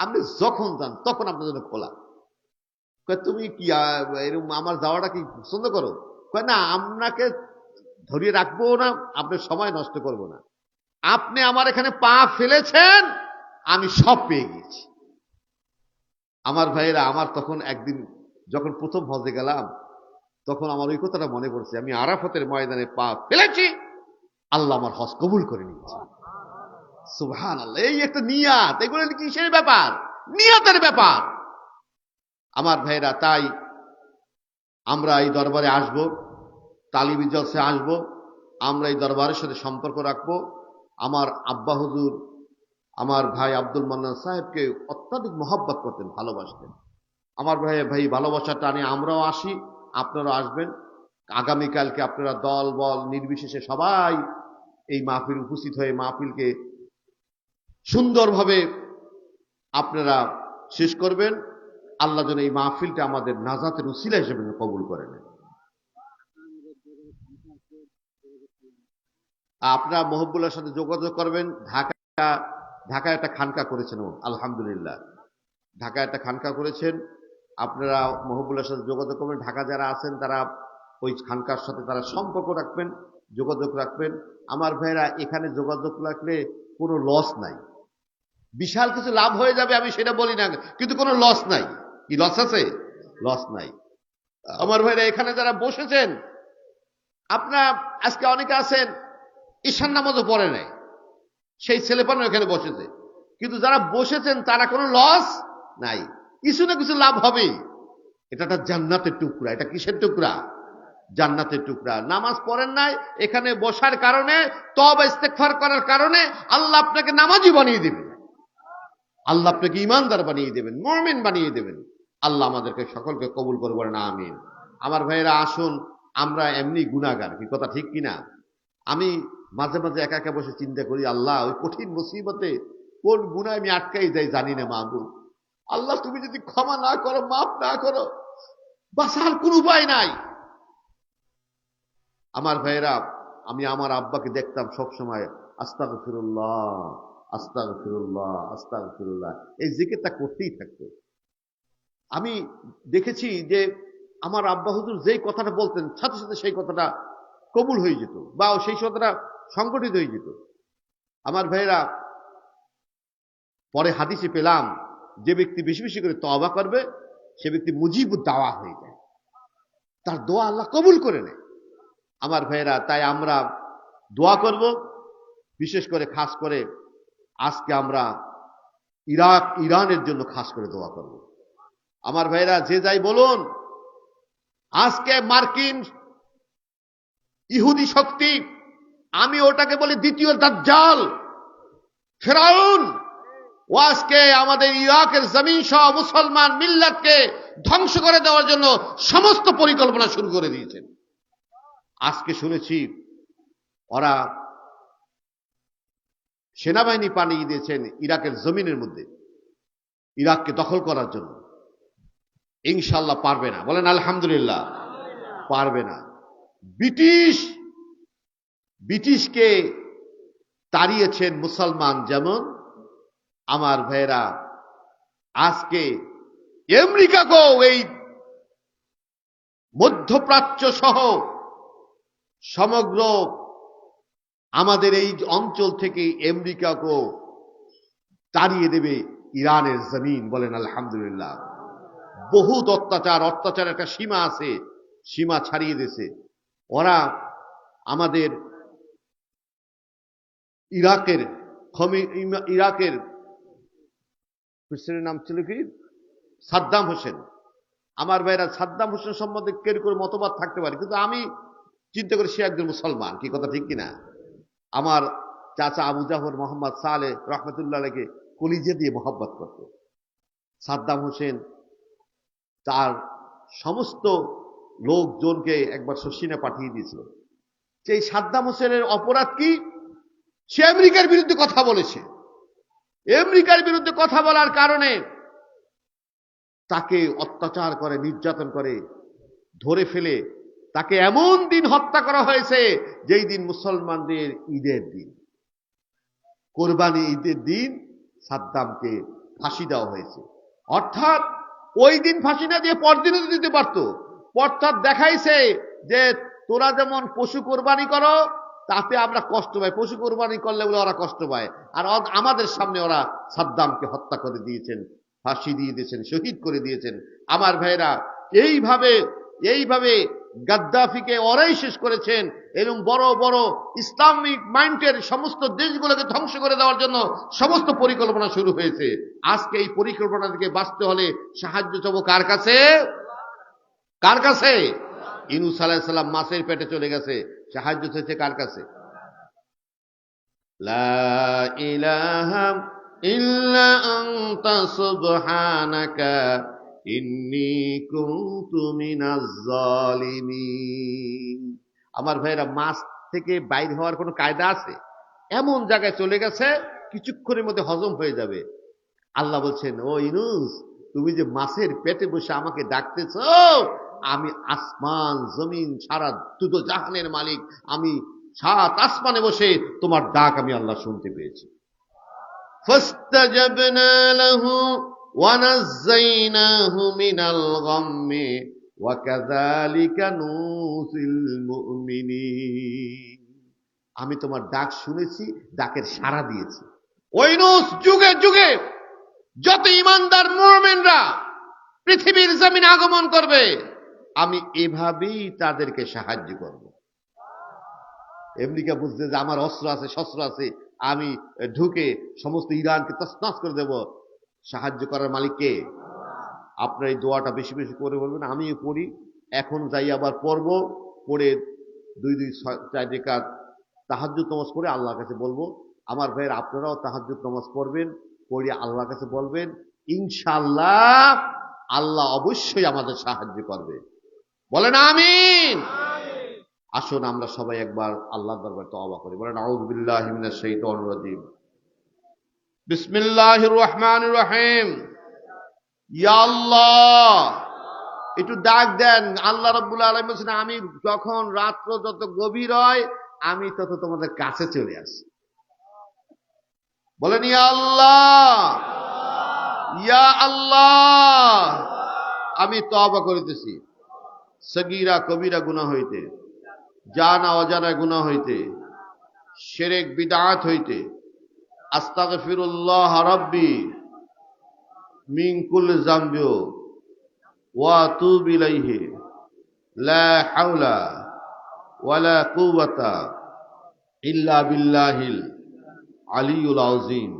আপনি যখন যান তখন আপনার জন্য খোলা। তুমি কি এরকম আমার যাওয়াটা কি পছন্দ করো? না, আপনাকে ধরিয়ে রাখবো না, আপনার সময় নষ্ট করব না। আপনি আমার এখানে পা ফেলেছেন, আমি সব পেয়ে গেছি। আমার ভাইয়েরা, আমার তখন একদিন যখন প্রথম হজে গেলাম তখন আমার ওই কথাটা মনে পড়ছে, আমি আরাফাতের ময়দানে পা ফেলেছি, আল্লাহ আমার হজ কবুল করে নিয়েছে। সুবহানাল্লাহ। এই একটা নিয়াত, এগুলো কিসের ব্যাপার? নিয়াতের ব্যাপার আমার ভাইয়েরা। তাই আমরা এই দরবারে আসব, তালিবি জলসে আসব, আমরা এই দরবারের সাথে সম্পর্ক রাখবো। আমার আব্বা হুজুর আমার ভাই আব্দুল মান্নান সাহেবকে অত্যাধিক মহব্বত করতেন, ভালোবাসতেন। আমার ভাই ভালোবাসার টানে আমরাও আসি, আপনারাও আসবেন। আগামীকালকে আপনারা দল বল নির্বিশেষে সবাই এই মাহফিল উপস্থিত হয়ে মাহফিলকে সুন্দরভাবে আপনারা শেষ করবেন। আল্লাহ যেন এই মাহফিলটা আমাদের নাজাতের উসিলা হিসেবে কবুল করে নেন। আপনারা মহব্বুল্লাহর সাথে যোগাযোগ করবেন। ঢাকায় একটা খানকা করেছেন, আলহামদুলিল্লাহ ঢাকায় একটা খানকা করেছেন। আপনারা মহব্বুল্লাহর সাথে যোগাযোগ করবেন। ঢাকা যারা আছেন তারা ওই খানকার সাথে তারা সম্পর্ক রাখবেন, যোগাযোগ রাখবেন। আমার ভাইরা, এখানে যোগাযোগ রাখলে কোনো লস নাই, বিশাল কিছু লাভ হয়ে যাবে আমি সেটা বলি না, কিন্তু কোনো লস নাই। কি লস আছে? লস নাই। আমার ভাইরা, এখানে যারা বসেছেন, আপনারা আজকে অনেকে আছেন ঈশান নামাজও পড়ে নাই, সেই ছেলেপানো এখানে বসেছে, কিন্তু যারা বসেছেন তারা কোনো লস নাই, কিছু না কিছু লাভ হবে। এটা একটা জান্নাতের টুকরা। এটা কিসের টুকরা? জান্নাতের টুকরা। নামাজ পড়েন নাই, এখানে বসার কারণে, তওবা ইস্তেগফার করার কারণে আল্লাহ আপনাকে নামাজি বানিয়ে দেবেন, আল্লাহ আপনাকে ইমানদার বানিয়ে দেবেন, মুমিন বানিয়ে দেবেন। আল্লাহ আমাদেরকে সকলকে কবুল করে বলেন আমিন। আমার ভাইয়েরা, আসুন, আমরা এমনি গুনাহগার, কি কথা ঠিক কিনা? আমি মাঝে মাঝে একা একা বসে চিন্তা করি, আল্লাহ ওই কঠিন মুসিবতে কোন গুনাহ আমি আটকাই যাই জানি না মাহবুব। আল্লাহ তুমি যদি ক্ষমা না করো, মাফ না করো, বাঁচার কোন উপায় নাই। আমার ভাইয়েরা, আমি আমার আব্বাকে দেখতাম সবসময় আস্তাগফিরুল্লাহ আস্তাগফিরুল্লাহ আস্তাগফিরুল্লাহ, এই জিকিরটা করতেই থাকতো। আমি দেখেছি যে আমার আব্বা হুজুর যেই কথাটা বলতেন সাথে সাথে সেই কথাটা কবুল হয়ে যেত, বা সেই কথাটা সংগঠিত হয়ে যেত। আমার ভাইয়েরা, পরে হাদিসে পেলাম যে ব্যক্তি বেশি বেশি করে তওবা করবে সে ব্যক্তি মুজিবুদ দাওয়া হয়ে যায়, তার দোয়া আল্লাহ কবুল করে নেয়। আমার ভাইয়েরা, তাই আমরা দোয়া করব, বিশেষ করে খাস করে আজকে আমরা ইরানের জন্য খাস করে দোয়া করব। আমার ভাইয়েরা, যে যাই বলুন, আজকে মার্কিন ইহুদি শক্তি, আমি ওটাকে বলি দ্বিতীয় দাজ্জাল, ফেরাউন, ও আজকে আমাদের ইরাকের জমিন সহ মুসলমান মিল্লাতকে ধ্বংস করে দেওয়ার জন্য সমস্ত পরিকল্পনা শুরু করে দিয়েছেন। আজকে শুনেছি ওরা সেনাবাহিনী পাঠিয়ে দিয়েছেন ইরাকের জমিনের মধ্যে, ইরাককে দখল করার জন্য। ইনশাআল্লাহ পারবে না, বলেন আলহামদুলিল্লাহ। পারবে না। ব্রিটিশকে তাড়িয়েছেন মুসলমান যেমন, আমার ভাইয়েরা, আজকে আমেরিকাকেও এই মধ্যপ্রাচ্য সহ সমগ্র আমাদের এই অঞ্চল থেকে আমেরিকাকেও তাড়িয়ে দেবে ইরানের জমিন। বলেন আলহামদুলিল্লাহ। বহুত অত্যাচার একটা সীমা আছে, সীমা ছাড়িয়ে দিয়েছে ওরা। আমাদের ইরাকের প্রেসিডেন্টের নাম ছিল কি, সাদ্দাম হোসেন। আমার ভাইরা, সাদ্দাম হোসেন সম্বন্ধে কেউ করে মতবাদ থাকতে পারে, কিন্তু আমি চিন্তা করি সে একজন মুসলমান, কি কথা ঠিক কিনা? আমার চাচা আবু জাফর মোহাম্মদ সালেহ রহমতুল্লাহকে কলিজে দিয়ে মোহাব্বত করত। সাদ্দাম হোসেন তার সমস্ত লোকজনকে একবার শশিনে পাঠিয়ে দিয়েছিল। সেই সাদ্দাম হোসেনের অপরাধ কি? সে আমেরিকার বিরুদ্ধে কথা বলেছে। আমেরিকার বিরুদ্ধে কথা বলার কারণে তাকে অত্যাচার করে, নির্যাতন করে, ধরে ফেলে তাকে এমন দিন হত্যা করা হয়েছে যেই দিন মুসলমানদের ঈদের দিন, কোরবানি ঈদের দিন সাদ্দামকে ফাঁসি দেওয়া হয়েছে। অর্থাৎ ওই দিন ফাঁসি না দিয়ে পরদিনও দিতে পারত। অর্থাৎ দেখাইছে যে তোরা যেমন পশু কোরবানি করো তাতে আমরা কষ্ট পাই, পশু কোরবানি করলে বলে ওরা কষ্ট পায়। আর আমাদের সামনে ওরা সাদ্দামকে হত্যা করে দিয়েছেন, ফাঁসি দিয়ে দিয়েছেন, শহীদ করে দিয়েছেন। আমার ভাইরা, এইভাবে গাদ্দাফিকে ওরাই শেষ করেছেন। এরকম বড় বড় ইসলামিক মাইন্ডের সমস্ত দেশগুলোকে ধ্বংস করে দেওয়ার জন্য সমস্ত পরিকল্পনা শুরু হয়েছে। আজকে এই পরিকল্পনা থেকে বাঁচতে হলে সাহায্য চাবো কার কাছে? কার কাছে? ইউনূস আলাইহিস সালাম মাছের পেটে চলে গেছে, সাহায্য চেয়েছে কার কাছে? লা ইলাহা ইল্লা আনতা সুবহানাকা ইন্নী কুনতু মিনাজ জালিমিন। আমার ভাইরা, মাছ থেকে বাইর হওয়ার কোনো কায়দা আছে? এমন জায়গায় চলে গেছে কিছুক্ষণের মধ্যে হজম হয়ে যাবে। আল্লাহ বলছেন, ও ইউনূস, তুমি যে মাছের পেটে বসে আমাকে ডাকতেছ, আমি আসমান জমিন সারা দুটো জাহানের মালিক, আমি 7 আসমানে বসে তোমার ডাক আমি আল্লাহ শুনতে পেয়েছি। ফাস্তাজাবনা লাহু ওয়া নাযায়নাহু মিনাল গাম্মি ওয়া কাযালিকা নুসিল মুমিনিন। আমি তোমার ডাক শুনেছি, ডাকের সাড়া দিয়েছি। ও ইউনূস, যুগে যুগে যত ঈমানদার মুমিনরা পৃথিবীর জমিনে আগমন করবে, আমি এভাবেই তাদেরকে সাহায্য করব। আমেরিকা বুঝছে যে আমার অস্ত্র আছে, শস্ত্র আছে, আমি ঢুকে সমস্ত ইরানকে তছনছ করে দেব। সাহায্য করার মালিক কে? আপনার এই দোয়াটা বেশি বেশি করে বলবেন। আমিও পড়ি, এখন যাই আবার পড়ব, পড়ে 2-4 রাকাত তাহাজ্জুদ নামাজ পড়ে আল্লাহর কাছে বলবো। আমার ভাইয়ের, আপনারাও তাহাজ্জুদ নামাজ পড়বেন, পড়ে আল্লাহর কাছে বলবেন, ইনশাআল্লাহ আল্লাহ অবশ্যই আমাদের সাহায্য করবে। বলেন আমিন। আসুন আমরা সবাই একবার আল্লাহর দরবারে তওবা করি। বলেন আউযু বিল্লাহি মিনাশ শাইতানির রাজীম। বিসমিল্লাহির রহমানির রহিম। ইয়া আল্লাহ, একটু ডাক দেন। আল্লাহ রাব্বুল আলামিন বলেছেন, আমি যখন রাত্র যত গভীর হয় আমি তত তোমাদের কাছে চলে আসি। বলেন ইয়া আল্লাহ, ইয়া আল্লাহ। আমি তওবা করিতেছি সগীরা কবিরা গুনাহ হইতে, জানা অজানা গুনাহ হইতে, শিরক বিদআত হইতে। আস্তাগফিরুল্লাহ রাব্বি মিন কুল্লি যামবি ওয়া আতুবু ইলাইহি লা হাওলা ওয়ালা কুওয়াতা ইল্লা বিল্লাহিল আলিয়্যুল আযীম।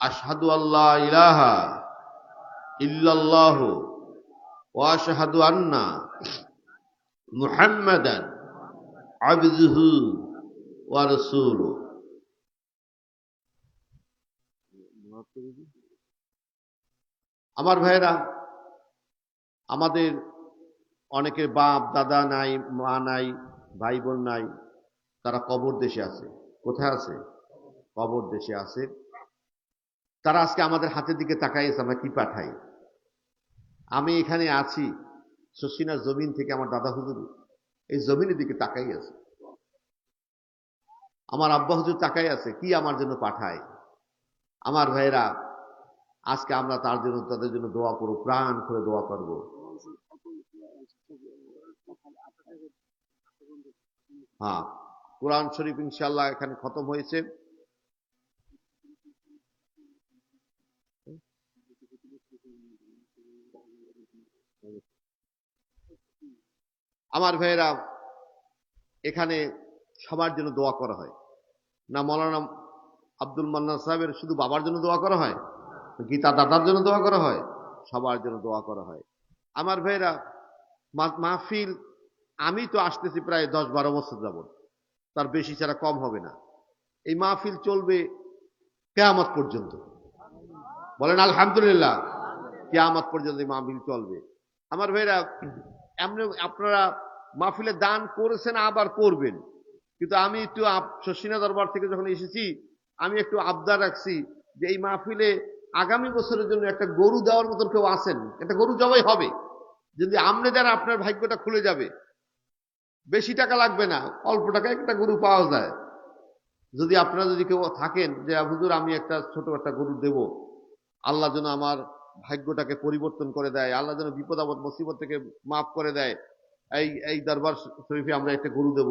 আশহাদু আল্লা ইলাহা ইল্লাল্লাহু ওয়া আশহাদু আন্না মুহাম্মাদান আবদুহু ওয়া রাসূলুহু। আমার ভাইরা, আমাদের অনেকের বাপ দাদা নাই, মা নাই, ভাই বোন নাই, তারা কবর দেশে আছে। কোথায় আছে? কবর দেশে আছে। তারা আজকে আমাদের হাতের দিকে তাকাইছে আমরা কি পাঠাই। আমি এখানে আছি শশিনার জমিন থেকে, আমার দাদা হুজুর এই জমিনের দিকে তাকাই আছে, আমার আব্বা হুজুর তাকাই আছে কি আমার জন্য পাঠায়। আমার ভাইরা, আজকে আমরা তার জন্য, তাদের জন্য দোয়া করব, প্রাণ করে দোয়া করব। হ্যাঁ, কোরআন শরীফ ইনশাআল্লাহ এখানে খতম হয়েছে। আমার ভাইয়েরা, এখানে সবার জন্য দোয়া করা হয় না? মৌলানা আব্দুল মান্নান সাহেবের শুধু বাবার জন্য দোয়া করা হয়, গীতা দাদার জন্য দোয়া করা হয়, সবার জন্য দোয়া করা হয়। আমার ভাইয়েরা, মাহফিল আমি তো আসতেছি প্রায় 10-12 বছর যাবত, তার বেশি ছাড়া কম হবে না। এই মাহফিল চলবে কিয়ামত পর্যন্ত। বলেন আলহামদুলিল্লাহ। কিয়ামত পর্যন্ত এই মাহফিল চলবে। আমার ভাইয়েরা, এমনি আপনারা মাহফিলে দান করেছেন, আবার করবেন, কিন্তু আমি একটু শশীনা দরবার থেকে যখন এসেছি, আমি একটু আবদার রাখছি যে এই মাহফিলে আগামী বছরের জন্য একটা গরু দেওয়ার মতন কেউ আসেন, একটা গরু জবাই হবে। যদি আমনে দেন আপনার ভাগ্যটা খুলে যাবে। বেশি টাকা লাগবে না, অল্প টাকায় একটা গরু পাওয়া যায়। যদি আপনারা যদি কেউ থাকেন যে হুজুর আমি একটা ছোট একটা গরু দেব, আল্লাহ যেন আমার ভাগ্যটাকে পরিবর্তন করে দেয়, আল্লাহ যেন বিপদ আপদ মুসিবত থেকে মাফ করে দেয়, এই এই দরবার শরীফে আমরা একটা গরু দেব,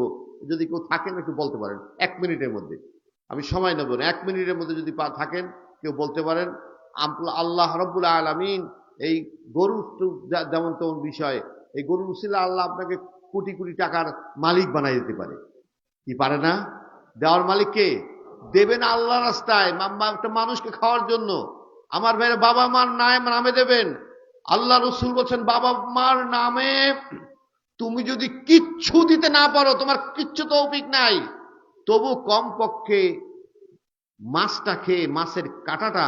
যদি কেউ থাকেন একটু বলতে পারেন 1 মিনিটের মধ্যে। আমি সময় নেব না, 1 মিনিটের মধ্যে যদি থাকেন কেউ বলতে পারেন। আল্লাহ রাব্বুল আলামিন এই গরু যেমন তেমন বিষয়, এই গরুর উসিলা আল্লাহ আপনাকে কোটি কোটি টাকার মালিক বানাই দিতে পারে। কি পারে না? দেওয়ার মালিক কে? দেবেন আল্লাহ রাস্তায়, একটা মানুষকে খাওয়ার জন্য। আমার ভাইয়ের বাবা মার নামে দেবেন। আল্লাহ রসুল বলছেন বাবা মার নামে তুমি যদি কিচ্ছু দিতে না পারো, তোমার কিচ্ছু তৌফিক নাই, তবু কমপক্ষে মাছটা খেয়ে মাছের কাঁটাটা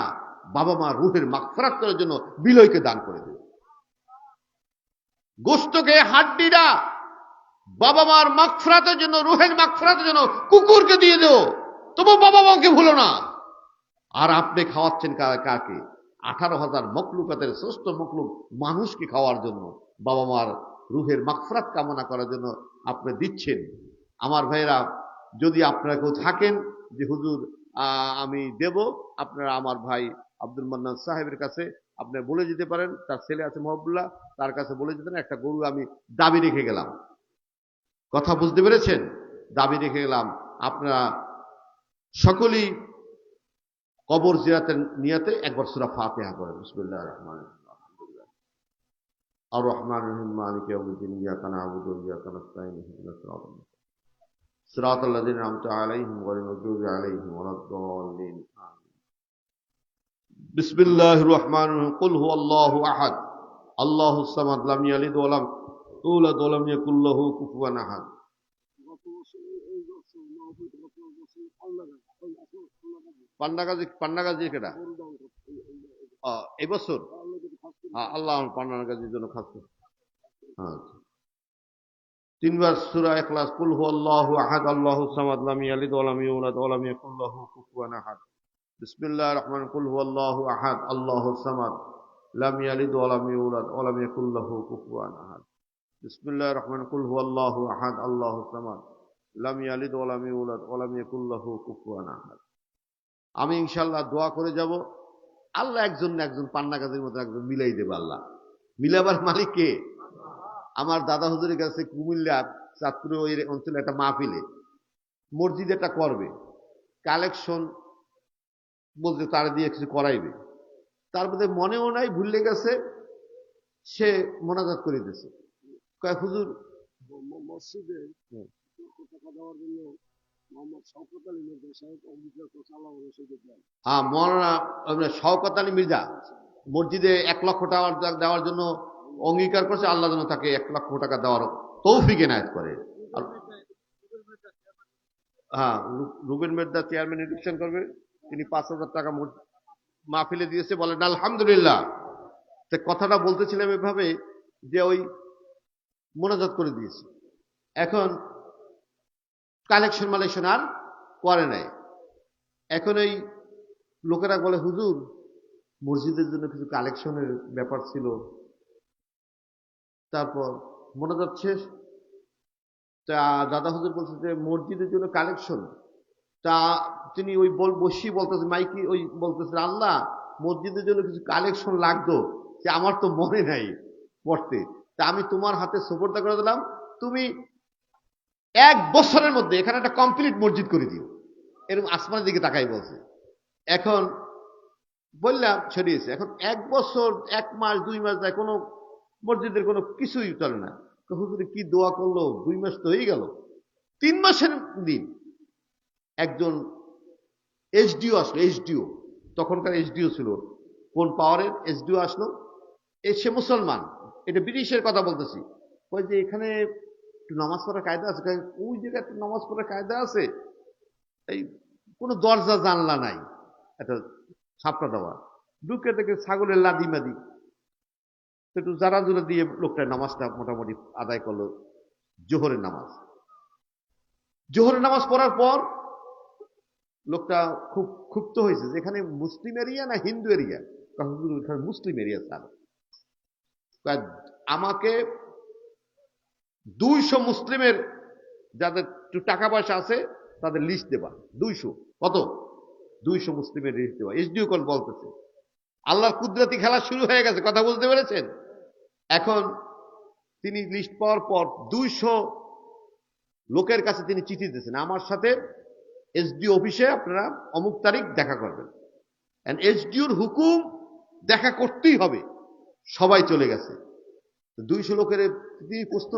বাবা মা রুহের মাগফিরাত করার জন্য বিলয়কে দান করে দেবে। গোস্ত খেয়ে হাড্ডিটা বাবা মার মাগফিরাতের জন্য, রুহের মাগফিরাতের জন্য কুকুরকে দিয়ে দেও, তবু বাবা মাকে ভুলো না। আর আপনি খাওয়াচ্ছেন কাকে? 18,000 মখলুকাতের শ্রেষ্ঠ মখলুক মানুষকে খাওয়ার জন্য, বাবা মার রুহের মাগফিরাত কামনা করার জন্য আপনি দিচ্ছেন। আমার ভাইরা, যদি আপনারা কেউ থাকেন যে হুজুর আমি দেব, আপনারা আমার ভাই আব্দুল মান্নান সাহেবের কাছে আপনি বলে যেতে পারেন, তার ছেলে আছে মহবুল্লাহ, তার কাছে বলে যেতেন একটা গরু আমি দাবি রেখে গেলাম। কথা বুঝতে পেরেছেন? দাবি রেখে গেলাম। আপনারা সকলেই কবর জিয়ারতের নিয়তে একবার সূরা ফাতিহা পড়েন। বিসমিল্লাহির রহমানির রহিম। আলহামদুলিল্লাহ আর রহমানির রহিম মালিকি ইয়াউমিদ্দিন ইয়াকা না'বুদু ওয়া ইয়াকা নাস্তাঈন ইহদিনাস সিরাতাল মুস্তাকিম সিরাতাল লাযিনা আন'আমতা আলাইহিম গায়রিল মাগদুবি আলাইহিম ওয়ালাদ-দাল্লিন। আমিন। বিসমিল্লাহির রহমানির রহিম। কুল হুয়াল্লাহু আহাদ আল্লাহুস সামাদ লাম ইয়ালিদ ওয়া লাম ইউলাদ ওয়া লাম ইয়াকুল লাহু কুফুয়ান আহাদ। পান্নাগাজি কেটা এই বছর? আল্লাহ পান্নাগাজির জন্য খাস। আচ্ছা, 3বার সূরা ইখলাস। কুল হুয়াল্লাহু আহাদ আল্লাহুস সামাদ লাম ইয়ালিদ ওয়া লাম ইউলাদ ওয়া লাম ইয়াকুল লাহু কুফুয়ান আহাদ। বিসমিল্লাহির রহমানির রহিম। কুল হুয়াল্লাহু আহাদ আল্লাহুস সামাদ লাম ইয়ালিদ ওয়া লাম ইউলাদ ওয়া লাম ইয়াকুল লাহু কুফুয়ান আহাদ। বিসমিল্লাহির রহমানির রহিম। কুল হুয়াল্লাহু আহাদ আল্লাহুস সামাদ লাম ইয়ালিদ ওয়া লাম ইউলাদ ওয়া লাম ইয়াকুল লাহু কুফুয়ান আহাদ। আমি ইনশাআল্লাহ দোয়া করে যাব, আল্লাহ একজন না একজন পান্নাগাজির মতো একজন মিলাই দেবে। আল্লাহ মিলাবার মালিক কে? আমার দাদা হুজুরের কাছে কুমিল্লা চাঁদপুরে ওই অঞ্চলে একটা মাহফিলে মসজিদ একটা করবে, কালেকশন বলতে তার দিয়ে কিছু করাইবে, তার মধ্যে মনেও নাই, ভুলে গেছে, সে মোনাজাত করে দিয়েছে, কয় হুজুর মসজিদে টাকা দেওয়ার জন্য মৌলানা শওকত আলী মির্জা মসজিদে 1 লক্ষ টাকা দেওয়ার জন্য অঙ্গীকার করছে, আল্লাহ যেন তাকে 1 লক্ষ টাকা দেওয়ার তৌফিক এনায়েত করে। হ্যাঁ, রুবেন মের্দা চেয়ারম্যান ইলেকশন করবে, তিনি 5,000 টাকা মাহফিলে দিয়েছে। বলেন আলহামদুলিল্লাহ। কথাটা বলতেছিলাম এভাবে যে ওই মোনাজাত করে দিয়েছে, এখন কালেকশন মালেকশন আর করে নাই। এখন এই লোকেরা বলে হুজুর মসজিদের জন্য কিছু কালেকশনের ব্যাপার ছিল, তারপর মোনাজাত শেষ, তা দাদা হুজুর বলছে যে মসজিদের জন্য কালেকশন, তা তিনি ওই বসি বলতেছে মাইকি ওই বলতেছে আল্লাহ মসজিদের জন্য কিছু কালেকশন লাগতো, যে আমার তো মনে নাই পড়তে, তা আমি তোমার হাতে সুপর্দা করে দিলাম, তুমি 1 বছরের মধ্যে এখানে একটা কমপ্লিট মসজিদ করে দিও, এরকম আসমানের দিকে তাকাই বলছে। এখন বললাম ছড়িয়েছে, এখন 1 বছর 1 মাস 2 মাস যায়, কোনো মসজিদের কোনো কিছুই চলে না। হুজুরে কি দোয়া করলো, 2 মাস তো হয়ে গেল। 3 মাসের দিন একজন এইচডিও আসলো, এইচডিও, তখনকার এইচডিও ছিল, কোন পাওয়ারের এইচডিও আসলো, সে মুসলমান, এটা ব্রিটিশের কথা বলতেছি। ওই যে এখানে একটু নামাজ পড়ার কায়দা আছে, ওই জায়গায় একটু নামাজ পড়ার কায়দা আছে, এই কোনো দরজা জানলা নাই, একটা ছাপড়া দেওয়া, ঢুকে থেকে ছাগলের লাদি মাদি, একটু জারা জোরা দিয়ে লোকটা নামাজটা মোটামুটি আদায় করলো। জোহরের নামাজ, জোহরের নামাজ পড়ার পর লোকটা খুব ক্ষুব্ধ হয়েছে যে এখানে মুসলিম এরিয়া না হিন্দু এরিয়া, এখানে মুসলিম এরিয়া স্যার, আমাকে 200 মুসলিমের যাদের একটু টাকা পয়সা আছে তাদের লিস্ট দেবা। 200 কত? 200 মুসলিমের লিস্ট দেওয়া। এইচডিও কল বলতেছে, আল্লাহর কুদরতি খেলা শুরু হয়ে গেছে, কথা বলতে পেরেছেন? এখন তিনি লিস্ট পাওয়ার পর 200 লোকের কাছে তিনি চিঠি দিয়েছেন, আমার সাথে এসডিও অফিসে আপনারা অমুক তারিখ দেখা করবেন, এসডিওর হুকুম দেখা করতেই হবে। সবাই চলে গেছে। 200 লোকের তিনি প্রশ্ন,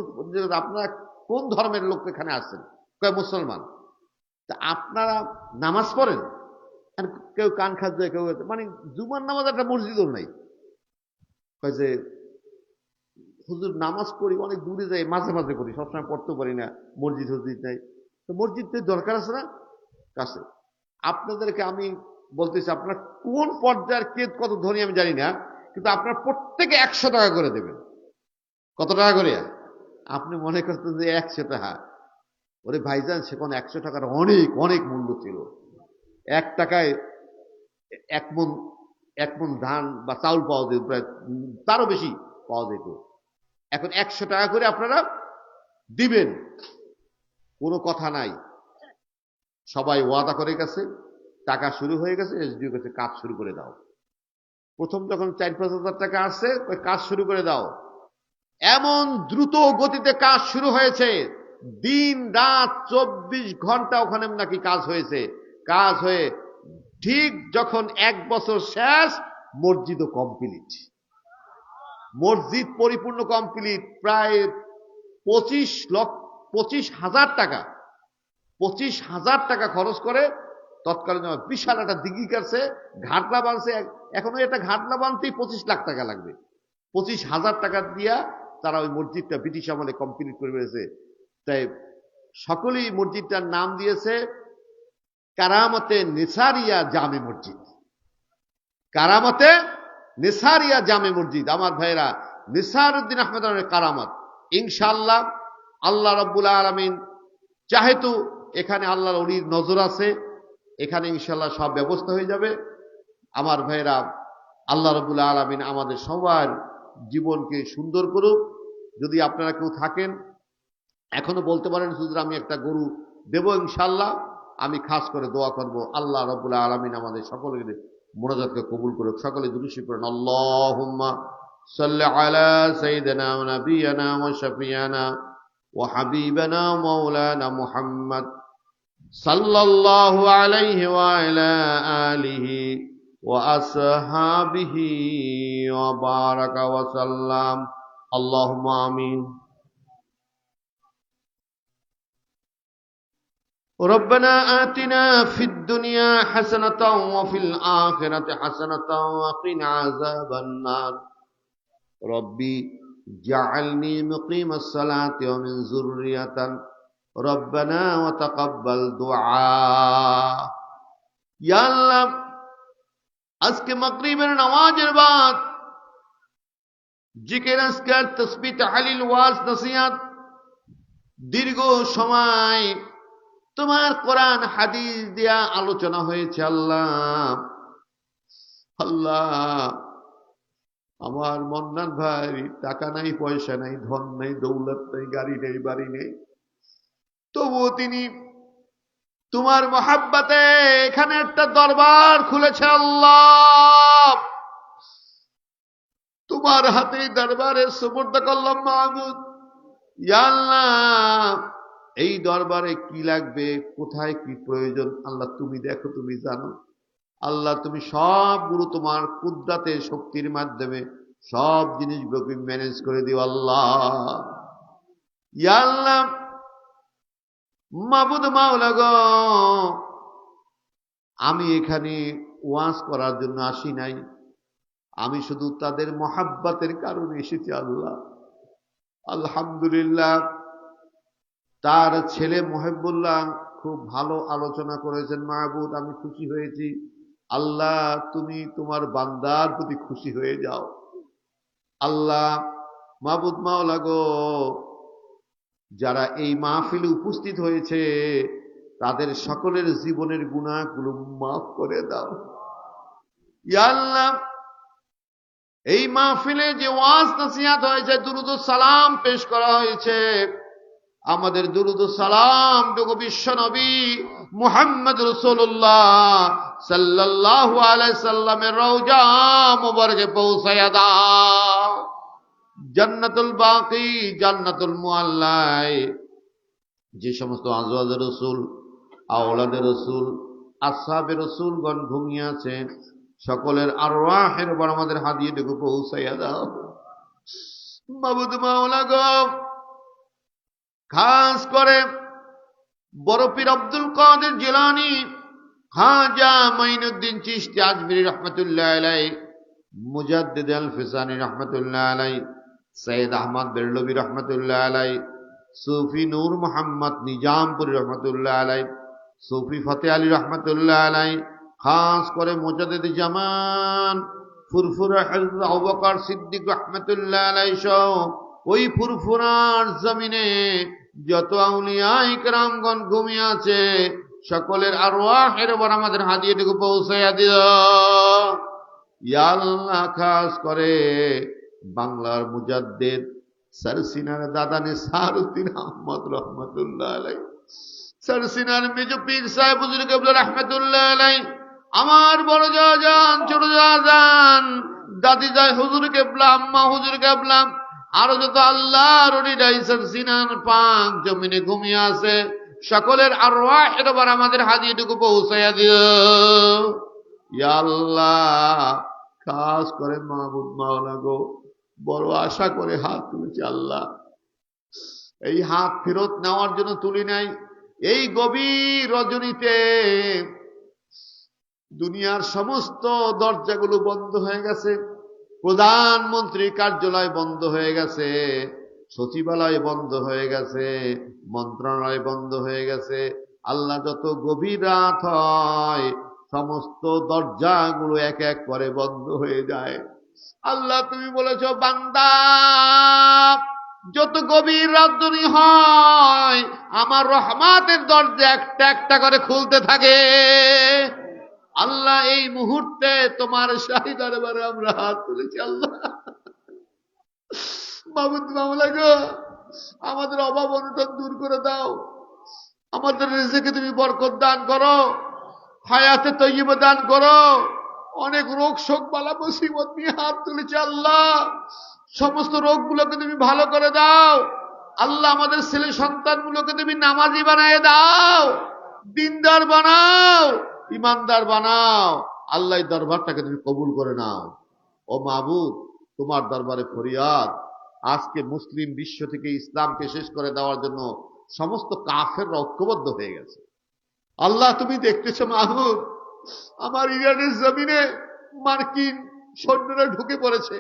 আপনারা কোন ধর্মের লোক এখানে আসছেন? কয় মুসলমান। তা আপনারা নামাজ পড়েন? কেউ কান খাচ্ছে, কেউ মানে জুমার নামাজ একটা মসজিদও নাই। কয় যে হুজুর নামাজ পড়ি, অনেক দূরে যাই, মাঝে মাঝে পড়ি, সবসময় পড়তে পারি না, মসজিদ হসজিদ নাই। তো মসজিদের দরকার আছে না কাছে। আপনাদেরকে আমি বলতেছি, আপনার কোন পর্যায়ের কে কত ধনী আমি জানি না, কিন্তু আপনার প্রত্যেকে 100 টাকা করে দেবেন। কত টাকা করে? আপনি মনে করতেন যে 100 টাকা, ওরে ভাইজান সে কোন 100 টাকার অনেক অনেক মূল্য ছিল। 1 টাকায় 1 মণ ধান বা চাউল পাওয়া যেত, প্রায় তারও বেশি পাওয়া যেত। এখন 100 টাকা করে আপনারা দিবেন, কোনো কথা নাই। সবাই ওয়াদা করে গেছে, টাকা শুরু হয়ে গেছে, এসডিও কাছে কাজ শুরু করে দাও। প্রথম যখন 4-5 হাজার টাকা আসছে, ওই কাজ শুরু করে দাও। এমন দ্রুত গতিতে কাজ শুরু হয়েছে, দিন রাত 24 ঘন্টা ওখানে নাকি কাজ হয়েছে। কাজ হয়ে ঠিক যখন 1 বছর শেষ, মসজিদও কমপ্লিট, মসজিদ পরিপূর্ণ কমপ্লিট। প্রায় 25,000 টাকা, 25,000 টাকা খরচ করে তৎকালীন বিশাল একটা দিঘি কাটছে, ঘাটলা বানছে। এখনো এটা ঘাটলা বানতেই 25 লাখ টাকা লাগবে। 25,000 টাকা দিয়া তারা ওই মসজিদটা ব্রিটিশ আমলে কমপ্লিট করে ফেলেছে। তাই সকলেই মসজিদটার নাম দিয়েছে কারামতে নিসারিয়া জামে মসজিদ। কারামতে নিসারিয়া জামে মসজিদ। আমার ভাইরা, নিসারউদ্দিন আহমেদের কারামত, ইনশাআল্লাহ আল্লাহ রাব্বুল আলামিন চাহেতু এখানে আল্লাহর ওলির নজর আছে, এখানে ইনশাআল্লাহ সব ব্যবস্থা হয়ে যাবে। আমার ভাইরা, আল্লাহ রাব্বুল আলামিন আমাদের সবার জীবনকে সুন্দর করুক। যদি আপনারা কেউ থাকেন এখনো বলতে পারেন হুজুর আমি একটা গরু দেব, ইনশাআল্লাহ আমি খাস করে দোয়া করব, আল্লাহ রাব্বুল আলামিন আমাদের সকলের মুনাজাতকে কবুল করুক। সকলে দুরূদ শরীফ পড়েন। আল্লাহুম্মা সাল্লি আলা সাইয়্যিদিনা ওয়া নাবিয়িনা ওয়া শাফিয়ানা ওয়া হাবিবানা মাওলানা মুহাম্মদ সাল্লাল্লাহু আলাইহি ওয়া আলা আলিহি ওয়া আসহাবিহি ওয়া বারাকা ওয়া সাল্লাম। আল্লাহুম্মা আমিন। ربنا آتنا في الدنيا حسنة وفي الآخرة حسنة وقنا عذاب النار ربي جعلني مقيم الصلاة ومن ذرية ربنا وتقبل دعاء يا الله আজকে মাগরিবের নামাজের বাদ জিকির আজকার তাসবিহ তাহলিল ওয়াজ নসিহত দীর্ঘ সময় তোমার কোরআন হাদিস দিয়া আলোচনা হয়েছে। আল্লাহ আল্লাহ আমার মন্নান ভাই টাকা নাই, পয়সা নাই, ধন নাই, দৌলত নাই, গাড়ি নেই, বাড়ি নেই, তবুও তিনি তোমার মহাব্বতে এখানে একটা দরবার খুলেছে। আল্লাহ তোমার হাতে দরবারে সুপুর্দ করলাম মাহমুদ। ইয়া আল্লাহ এই দরবারে কি লাগবে, কোথায় কি প্রয়োজন, আল্লাহ তুমি দেখো, তুমি জানো। আল্লাহ তুমি সবগুলো তোমার কুদরতের শক্তির মাধ্যমে সব জিনিসগুলোকে ম্যানেজ করে দিও আল্লাহ। ইয়া আল্লাহ, মাবুদ মাওলা গো, আমি এখানে ওয়াজ করার জন্য আসি নাই, আমি শুধু তাদের মহাব্বতের কারণে এসেছি আল্লাহ। আলহামদুলিল্লাহ, তার ছেলে মহিবুল্লাহ খুব ভালো আলোচনা করেছেন মাহবুদ, আমি খুশি হয়েছি। আল্লাহ তুমি তোমার বান্দার প্রতি খুশি হয়ে যাও আল্লাহ। মাবুদ মাওলা গো, যারা এই মাহফিলে উপস্থিত হয়েছে তাদের সকলের জীবনের গুনাহগুলো মাফ করে দাও ইয়া আল্লাহ। এই মাহফিলে যে ওয়াজ নসিহত হয়েছে, দুরুদ ও সালাম পেশ করা হয়েছে, আমাদের দুরুদ ও সালাম টুকু বিশ্ব নবী মুহাম্মদ রাসূলুল্লাহ সাল্লাল্লাহু আলাইহি সাল্লামের রওজা মুবারকে পৌঁছায়া দাও। জান্নাতুল বাকি, জান্নাতুল মুআল্লায় যে সমস্ত আজওয়াজ রাসূল, আওলাদে রাসূল, আসহাবে রাসূলগণ ঘুমিয়ে আছেন, সকলের আরওয়াহের উপর আমাদের হাদিয়াটুকু পৌঁছাইয়া দাও মাবুদ মাওলা গো। খাস করে বড় পীর আব্দুল কাদের জিলানী, খাজা মাইনুদ্দিন চিশতি আজমিরি রহমাতুল্লাহ আলাইহি, মুজাদ্দিদ আল ফিসানি রহমাতুল্লাহ আলাইহি, সৈয়দ আহমদ বেরলভী রহমাতুল্লাহ আলাইহি, সুফি নূর মোহাম্মদ নিজামপুরি রহমাতুল্লাহ আলাইহি, সুফি ফতেহ আলী রহমাতুল্লাহ আলাইহি, খাস করে মুজাদ্দিদ জামান ফুরফুরা হযরত আবু বকর সিদ্দিক রহমাতুল্লাহ আলাইহি সহ ওই ফুরফুরার জমিনে যত আউলিয়া ইকরামগণ ঘুমিয়ে আছে, সকলের আরওয়াহের উপর আমাদের হাদিয়াটুকু পৌঁছাইয়া দিও ইয়া আল্লাহ। খাস করে বাংলার মুজাদ্দিদ সরসিনার দাদা নিসারউদ্দিন আহমদ রহমাতুল্লাহ আলাইহি, সরসিনার মেজো পীর সাহেব হুজুর কেবলা রহমাতুল্লাহ আলাইহি, আমার বড় জান, ছোট জান, দাদি যায় হুজুর কেবলা, আম্মা হুজুর কেবলা, আরো যত আল্লাহর ওলিরা সরসিনার পাক জমিনে ঘুমিয়ে আছে, সকলের আরওয়াহের উপর আমাদের হাদিয়াটুকু পৌঁছাইয়া দিও ইয়া আল্লাহ। খাস করে মাহবুব মাওলা গো, বড় আশা করে হাত তুলেছি আল্লাহ, এই হাত ফেরত নেওয়ার জন্য তুলি নাই। এই গভীর রজনীতে দুনিয়ার সমস্ত দরজাগুলো বন্ধ হয়ে গেছে, প্রধানমন্ত্রীর কার্যালয় বন্ধ হয়ে গেছে, সচিবালয় বন্ধ হয়ে গেছে, মন্ত্রণালয় বন্ধ হয়ে গেছে। আল্লাহ, যত গভীর রাত হয় সমস্ত দরজাগুলো এক এক করে বন্ধ হয়ে যায়। আল্লাহ তুমি বলেছো বান্দা, যত গভীর রাত্রি হয় আমার রহমাতের দরজা একটা একটা করে খুলতে থাকে। আল্লাহ, এই মুহূর্তে তোমার শাহী দরবারে আমরা হাত তুলেছি আল্লাহ। মাবুদ মাওলা গো, আমাদের অভাব অনটন দূর করে দাও, আমাদের রিজিকে তুমি বরকত দান করো, হায়াতে তৈয়বা দান করো। অনেক রোগ শোক বালা মুসিবত নিয়ে হাত তুলেছি আল্লাহ, সমস্ত রোগগুলোকে তুমি ভালো করে দাও আল্লাহ। আমাদের ছেলে সন্তানগুলোকে তুমি নামাজি বানিয়ে দাও, দিনদার বানাও, ইমানদার বানাও আল্লাহ। এই দরবারটাকে তুমি কবুল করে নাও। ও মাবুদ, তোমার দরবারে ফরিয়াদ, আজকে মুসলিম বিশ্ব থেকে ইসলামকে শেষ করে দেওয়ার জন্য সমস্ত কাফেররা ঐক্যবদ্ধ হয়ে গেছে। আল্লাহ তুমি দেখতেছো মাহবুব, আমার ইরানের জমিনে মার্কিন সৈন্যরা ঢুকে পড়েছে,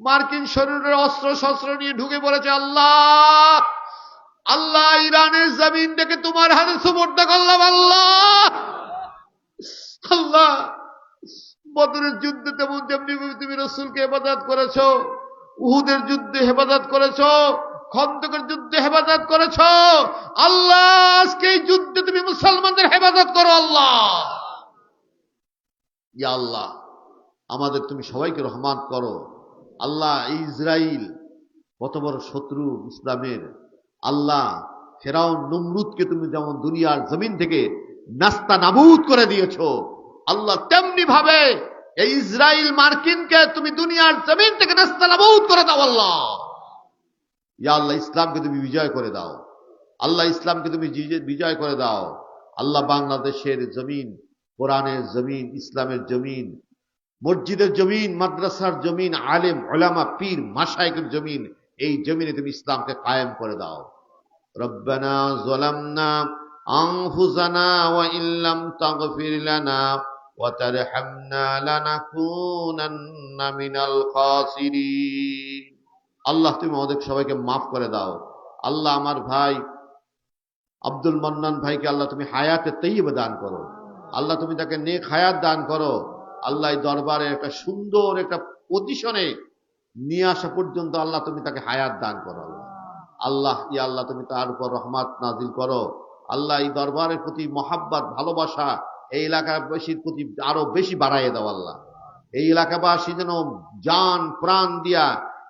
মার্কিন সৈন্যরা অস্ত্র শস্ত্র নিয়ে ঢুকে পড়েছে। আল্লাহ আল্লাহ, ইরানের জমিনটাকে তোমার হাতে সুপর্দ করলাম আল্লাহ। আল্লাহ, বদরের যুদ্ধে তেমন যেমনি তুমি রাসূলকে হেফাজত করেছো, উহুদের যুদ্ধে হেফাজত করেছো, খন্দকের যুদ্ধে হেফাজত করেছো, আল্লাহ আজকে এই যুদ্ধে তুমি মুসলমানদের হেফাজত করো আল্লাহ। ইয়া আল্লাহ, আমাদের তুমি সবাইকে রহমান করো আল্লাহ। এই ইসরাইল কত বড় শত্রু ইসলামের আল্লাহ, ফেরাউন নমরুদকে তুমি যেমন দুনিয়ার জমিন থেকে নাস্তা নাবুদ করে দিয়েছো আল্লাহ, তেমনি ভাবে এই ইসরাইল মার্কিনকে তুমি দুনিয়ার জমিন থেকে নাস্তা নাবুদ করে দাও আল্লাহ। ইয়া আল্লাহ, ইসলামকে তুমি বিজয় করে দাও আল্লাহ ইসলামকে তুমি বিজয় করে দাও। আল্লাহ বাংলাদেশের জমিন, কোরআনের জমিন, ইসলামের জমিন, মসজিদের জমিন, মাদ্রাসার জমিন, আলেম ওলামা পীর মাশায়েখের জমিন, এই জমিনে তুমি ইসলামকে কায়েম করে দাও। রব্বানা যালামনা আনফুসানা ওয়া ইল্লাম তাগফির লানা ওয়া তারহামনা লানাকুনান্না মিনাল খাসিরিন। আল্লাহ তুমি আমাদের সবাইকে মাফ করে দাও। আল্লাহ আমার ভাই আব্দুল মান্নান ভাইকে আল্লাহ তুমি হায়াতে তৈয়বা দান করো। আল্লাহ তুমি তাকে নেক হায়াত দান করো। আল্লাহ এই দরবারে একটা সুন্দর একটা পজিশনে নিয়ে আসা পর্যন্ত আল্লাহ তুমি তাকে হায়াত দান করো। আল্লাহ ইয়া আল্লাহ তুমি তার উপর রহমত নাজিল করো। আল্লাহ এই দরবারের প্রতি মহাব্বত ভালোবাসা এই এলাকাবাসীর প্রতি আরো বেশি বাড়াইয়ে দাও। আল্লাহ এই এলাকাবাসী যেন জান প্রাণ দিয়া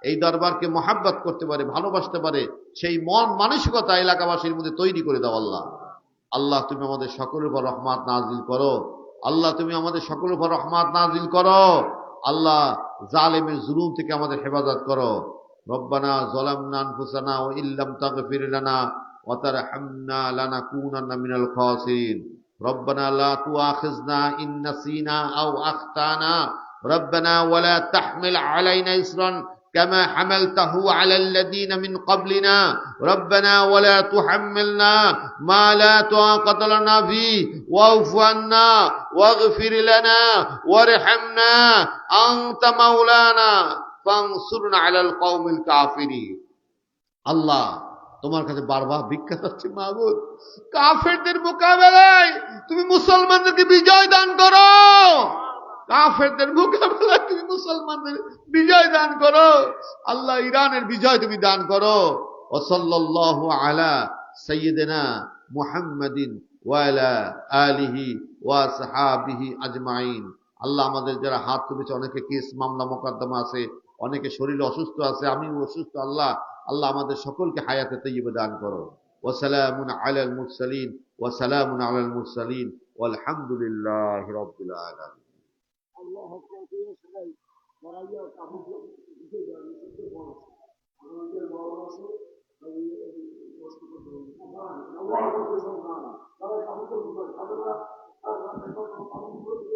এই দরবারকে মহাব্বত করতে পারে, ভালোবাসতে পারে, সেই মন মানসিকতা এলাকাবাসীর মধ্যে তৈরি করে দাও। আল্লাহ আল্লাহ তুমি আমাদের সকলের উপর রহমত নাজিল করো। আল্লাহ তুমি আমাদের সকলের উপর রহমত নাজিল করো। আল্লাহ জালেমের জুলুম থেকে আমাদের হেফাজত করো। রব্বানা যালামনা আনফুসানা ওয়া ইল্লাম তাগফির লানা ওয়া তারহামনা লানাকুনান্না মিনাল খাসিরিন। রব্বানা লা তুআখিযনা ইন নাসিনা আও আখতানা রব্বানা ওয়া লা তাহমিল আলাইনা ইসরান كما حملته على الذين من قبلنا ربنا ولا تحملنا ما لا طاقة لنا فيه واعف عنا واغفر لنا وارحمنا أنت مولانا فانصرنا على القوم الكافرين। আল্লাহ তোমার কাছে বারবার ভিক্ষা চাচ্ছি মাবুদ, কাফেরদের মোকাবেলায় তুমি মুসলমানদেরকে বিজয় দান করো। কাফেরদের মোকাবেলায় তুমি মুসলমানদের বিজয় দান করো। আল্লাহ ইরানের বিজয় তুমি দান করো। ওয়া সাল্লাল্লাহু আলা সাইয়্যিদিনা মুহাম্মাদিন ওয়া আলা আলিহি ওয়া আসহাবিহি আজমাইন। আল্লাহ আমাদের যারা হাত তুলেছে, অনেকে কেস মামলা মোকদ্দমা আছে, অনেকে শরীর অসুস্থ আছে, আমিও অসুস্থ। আল্লাহ আল্লাহ আমাদের সকলকে হায়াতে তাইয়্যিবা দান করো। ওয়া সালামুন আলাল মুরসালিন ওয়া সালামুন আলাল মুরসালিন ওয়াল হামদুলিল্লাহি রাব্বিল আলামিন। আল্লাহ সবাই বড়াইয়া কাপড় দিতে যাবে, দিতে বড় আমাদের বড় আছে কষ্ট করতে আল্লাহ করতে সম্মান তারা কাপড় করতে তারা আর কাপড় করতে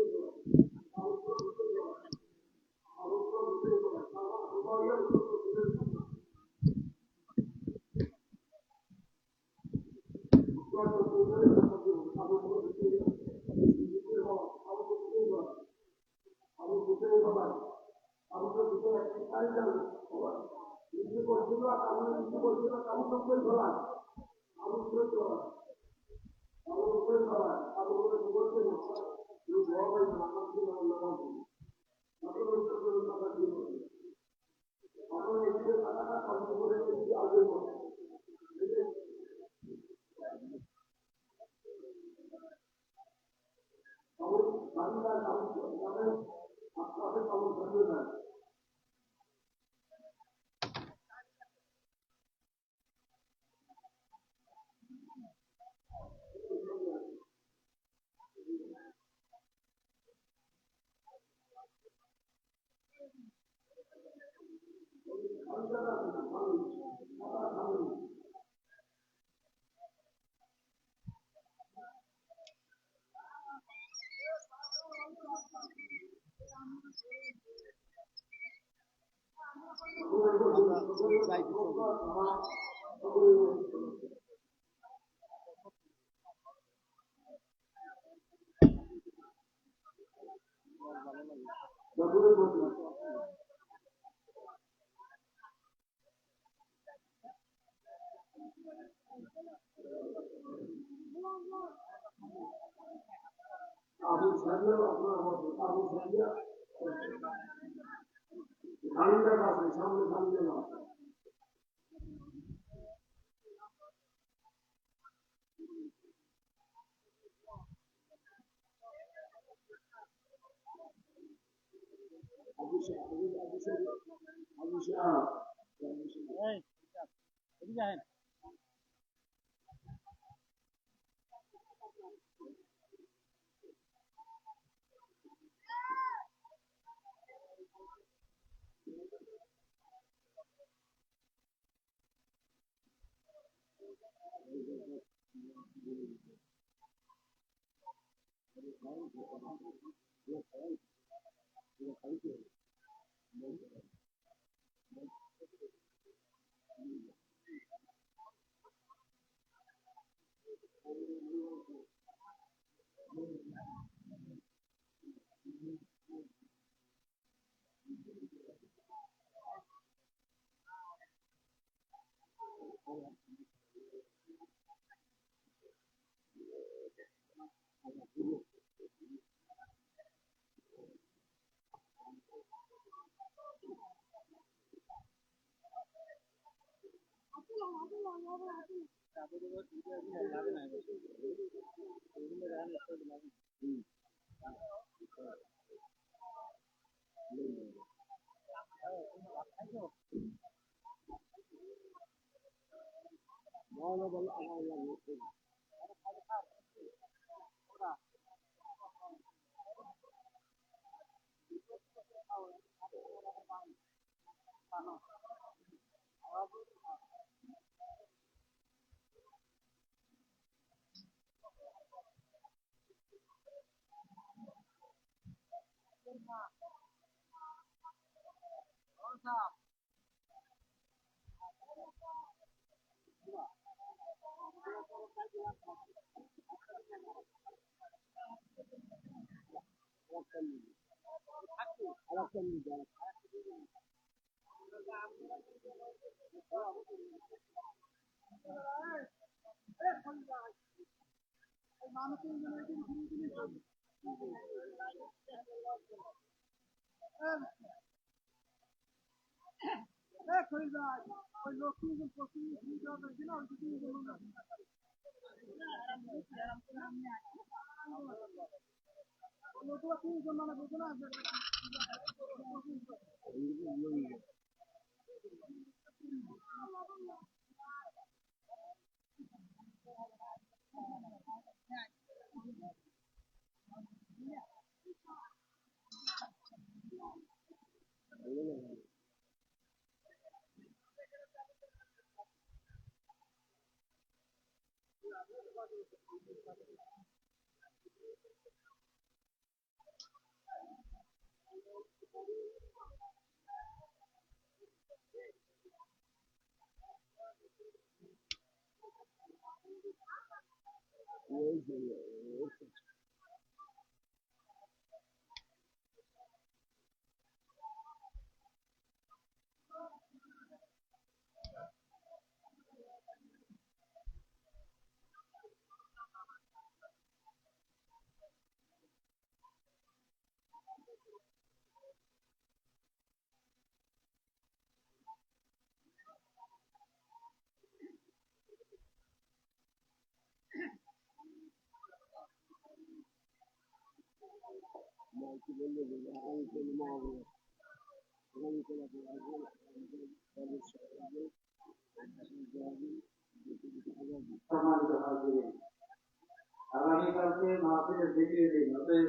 আগামীকালকে মাহফিলের দ্বিতীয় দিন, অতএব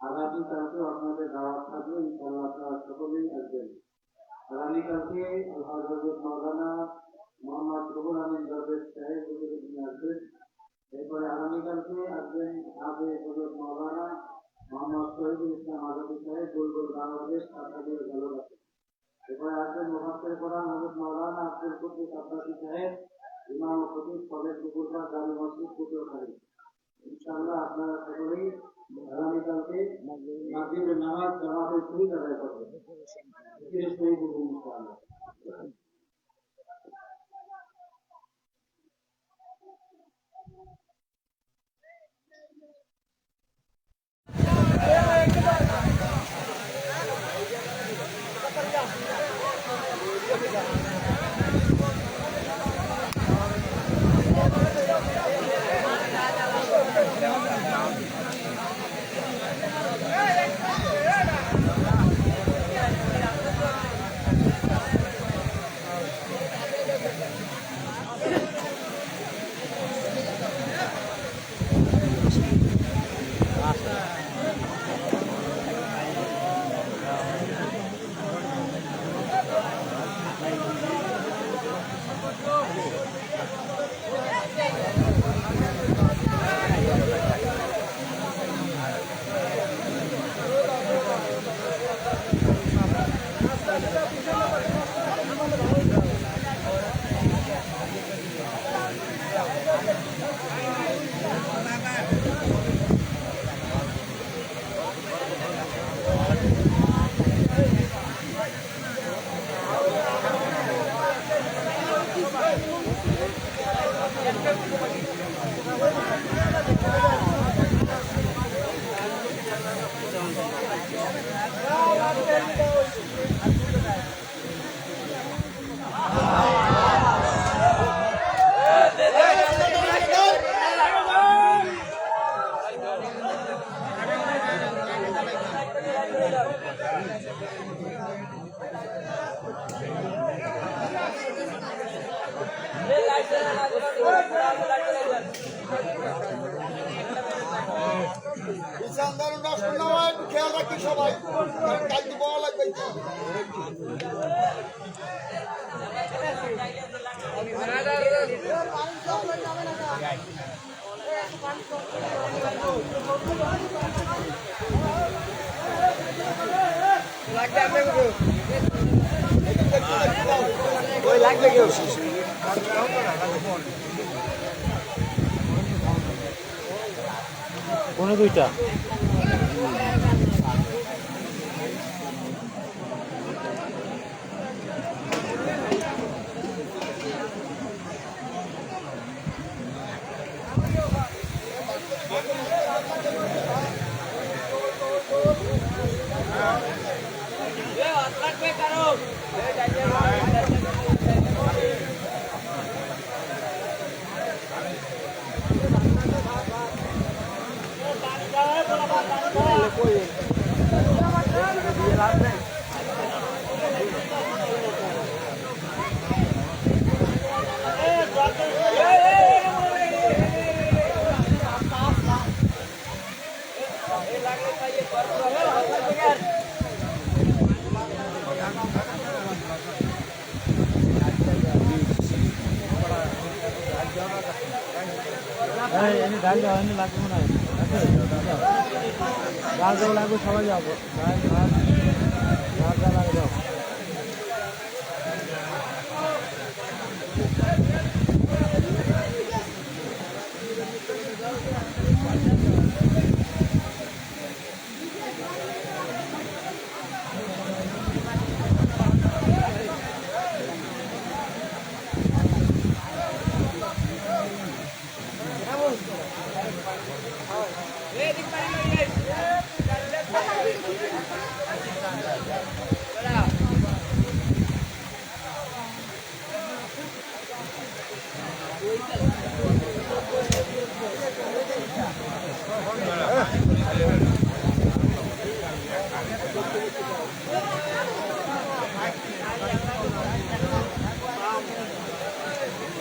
আগামীকালকে আপনাদের দাওয়াত থাকবে, ইনশাআল্লাহ আপনারা সকলেই আসবেন। আগামীকালকে হযরত মাওলানা মোহাম্মদ রুহুল আমিন দরবেশ সাহেব হুজুর নিয়ে আসবেন। এরপরে আগামীকালকে আসবেন হযরত মাওলানা মোহাম্মদ শহীদুল ইসলাম আজাদী সাহেব বুলবুল বাংলাদেশ আসাদের ভালোবাসে। এরপরে আসবেন মুফাসসির কোরআন হযরত মাওলানা আব্দুল কুদ্দুস আব্বাসী সাহেব, ইমাম ও খতিব কলেজ পুকুরপাড় জামি মসজিদ পুকুরখালী। ইনশাআল্লাহ আপনারা সকলেই আগামীকালকে মাগরিবের নামাজ জামাতের সহিত আদায় করবেন। ইনশাআল্লাহ। খেয়াল রাখি সবাই, কালকে বলা লাগবে। লাগবে কেউ কোনো দুইটা এনে ডাল দেওয়া এনে লাগবে মনে হয় ডাল দেওয়া লাগবে সবাই যাবো ডাল লাগবে যাও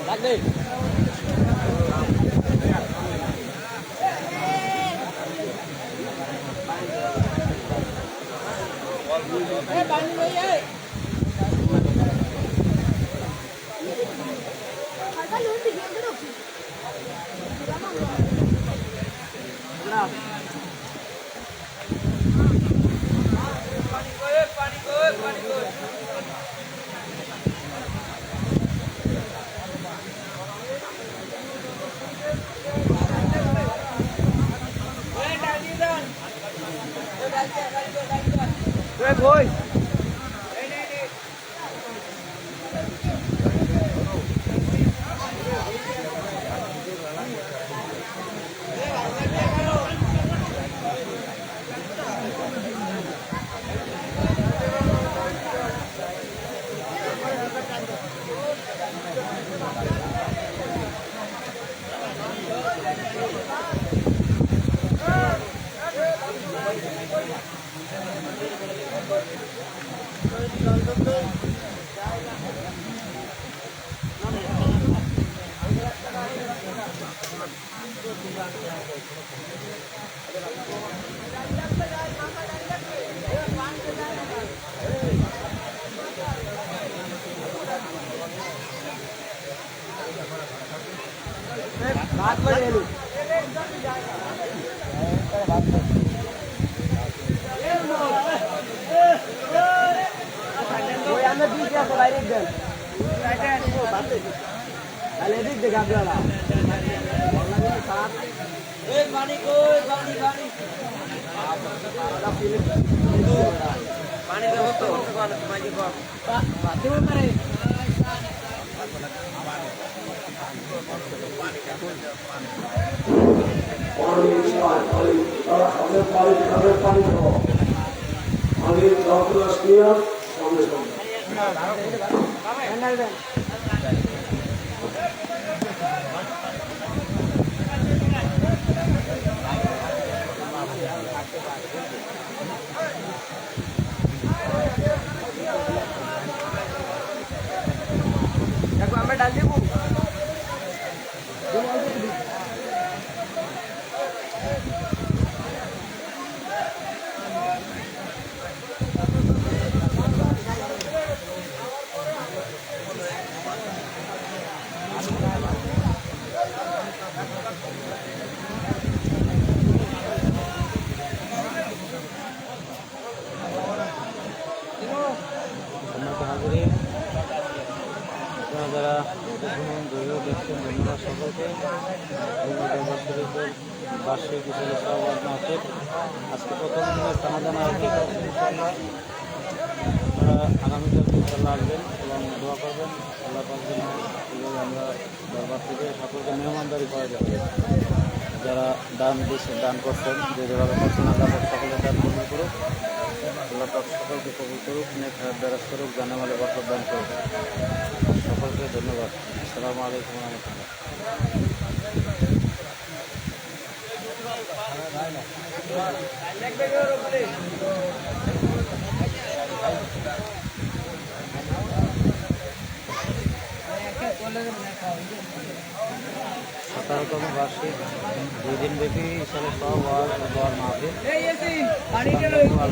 লাগবে thôi बात में ले लूं वो यार मैं बीच में डायरेक्ट दे अरे देख देख आप वाला एक पानी को पानी पानी पानी दो तो पानी को बात में करे আসছেন। আজকে প্রথম দিনে সমাধান আয়োজন করছেন ইনশাআল্লাহ। আপনারা আগামীকালকে ইনশাআল্লাহ আসবেন এবং দোয়া করবেন আল্লাহ পাক যেন এইভাবে আমরা দরবার থেকে সকলকে মেহমানদারি করা যাবে। যারা দান দিচ্ছেন, দান করছেন, যে যেভাবে করছেন আল্লাহ পাক সকলের দান কবুল করুক। আল্লাহ পাক সকলকে কবুল করুক, নেক হায়াত দারাজ করুক, জানেমালে বরকত দান করুক। সকলকে ধন্যবাদ। আসসালামু আলাইকুম ওয়া রাহমাতুল্লাহ। সতেরোতম বার্ষিক 2 দিন ব্যাপী ইসলামী সব ওয়াজ মাহফিল তারিখ 4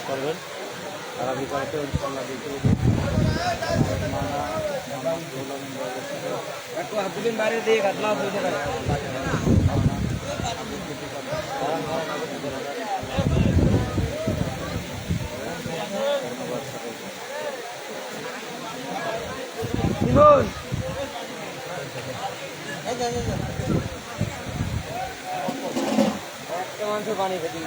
করবেন। আগামীকালকে ইনশাআল্লাহ একটু হাতুদিন বাইরে দিয়ে ঘাটলা হয়ে যাবে একটা মানুষ পানি খেতে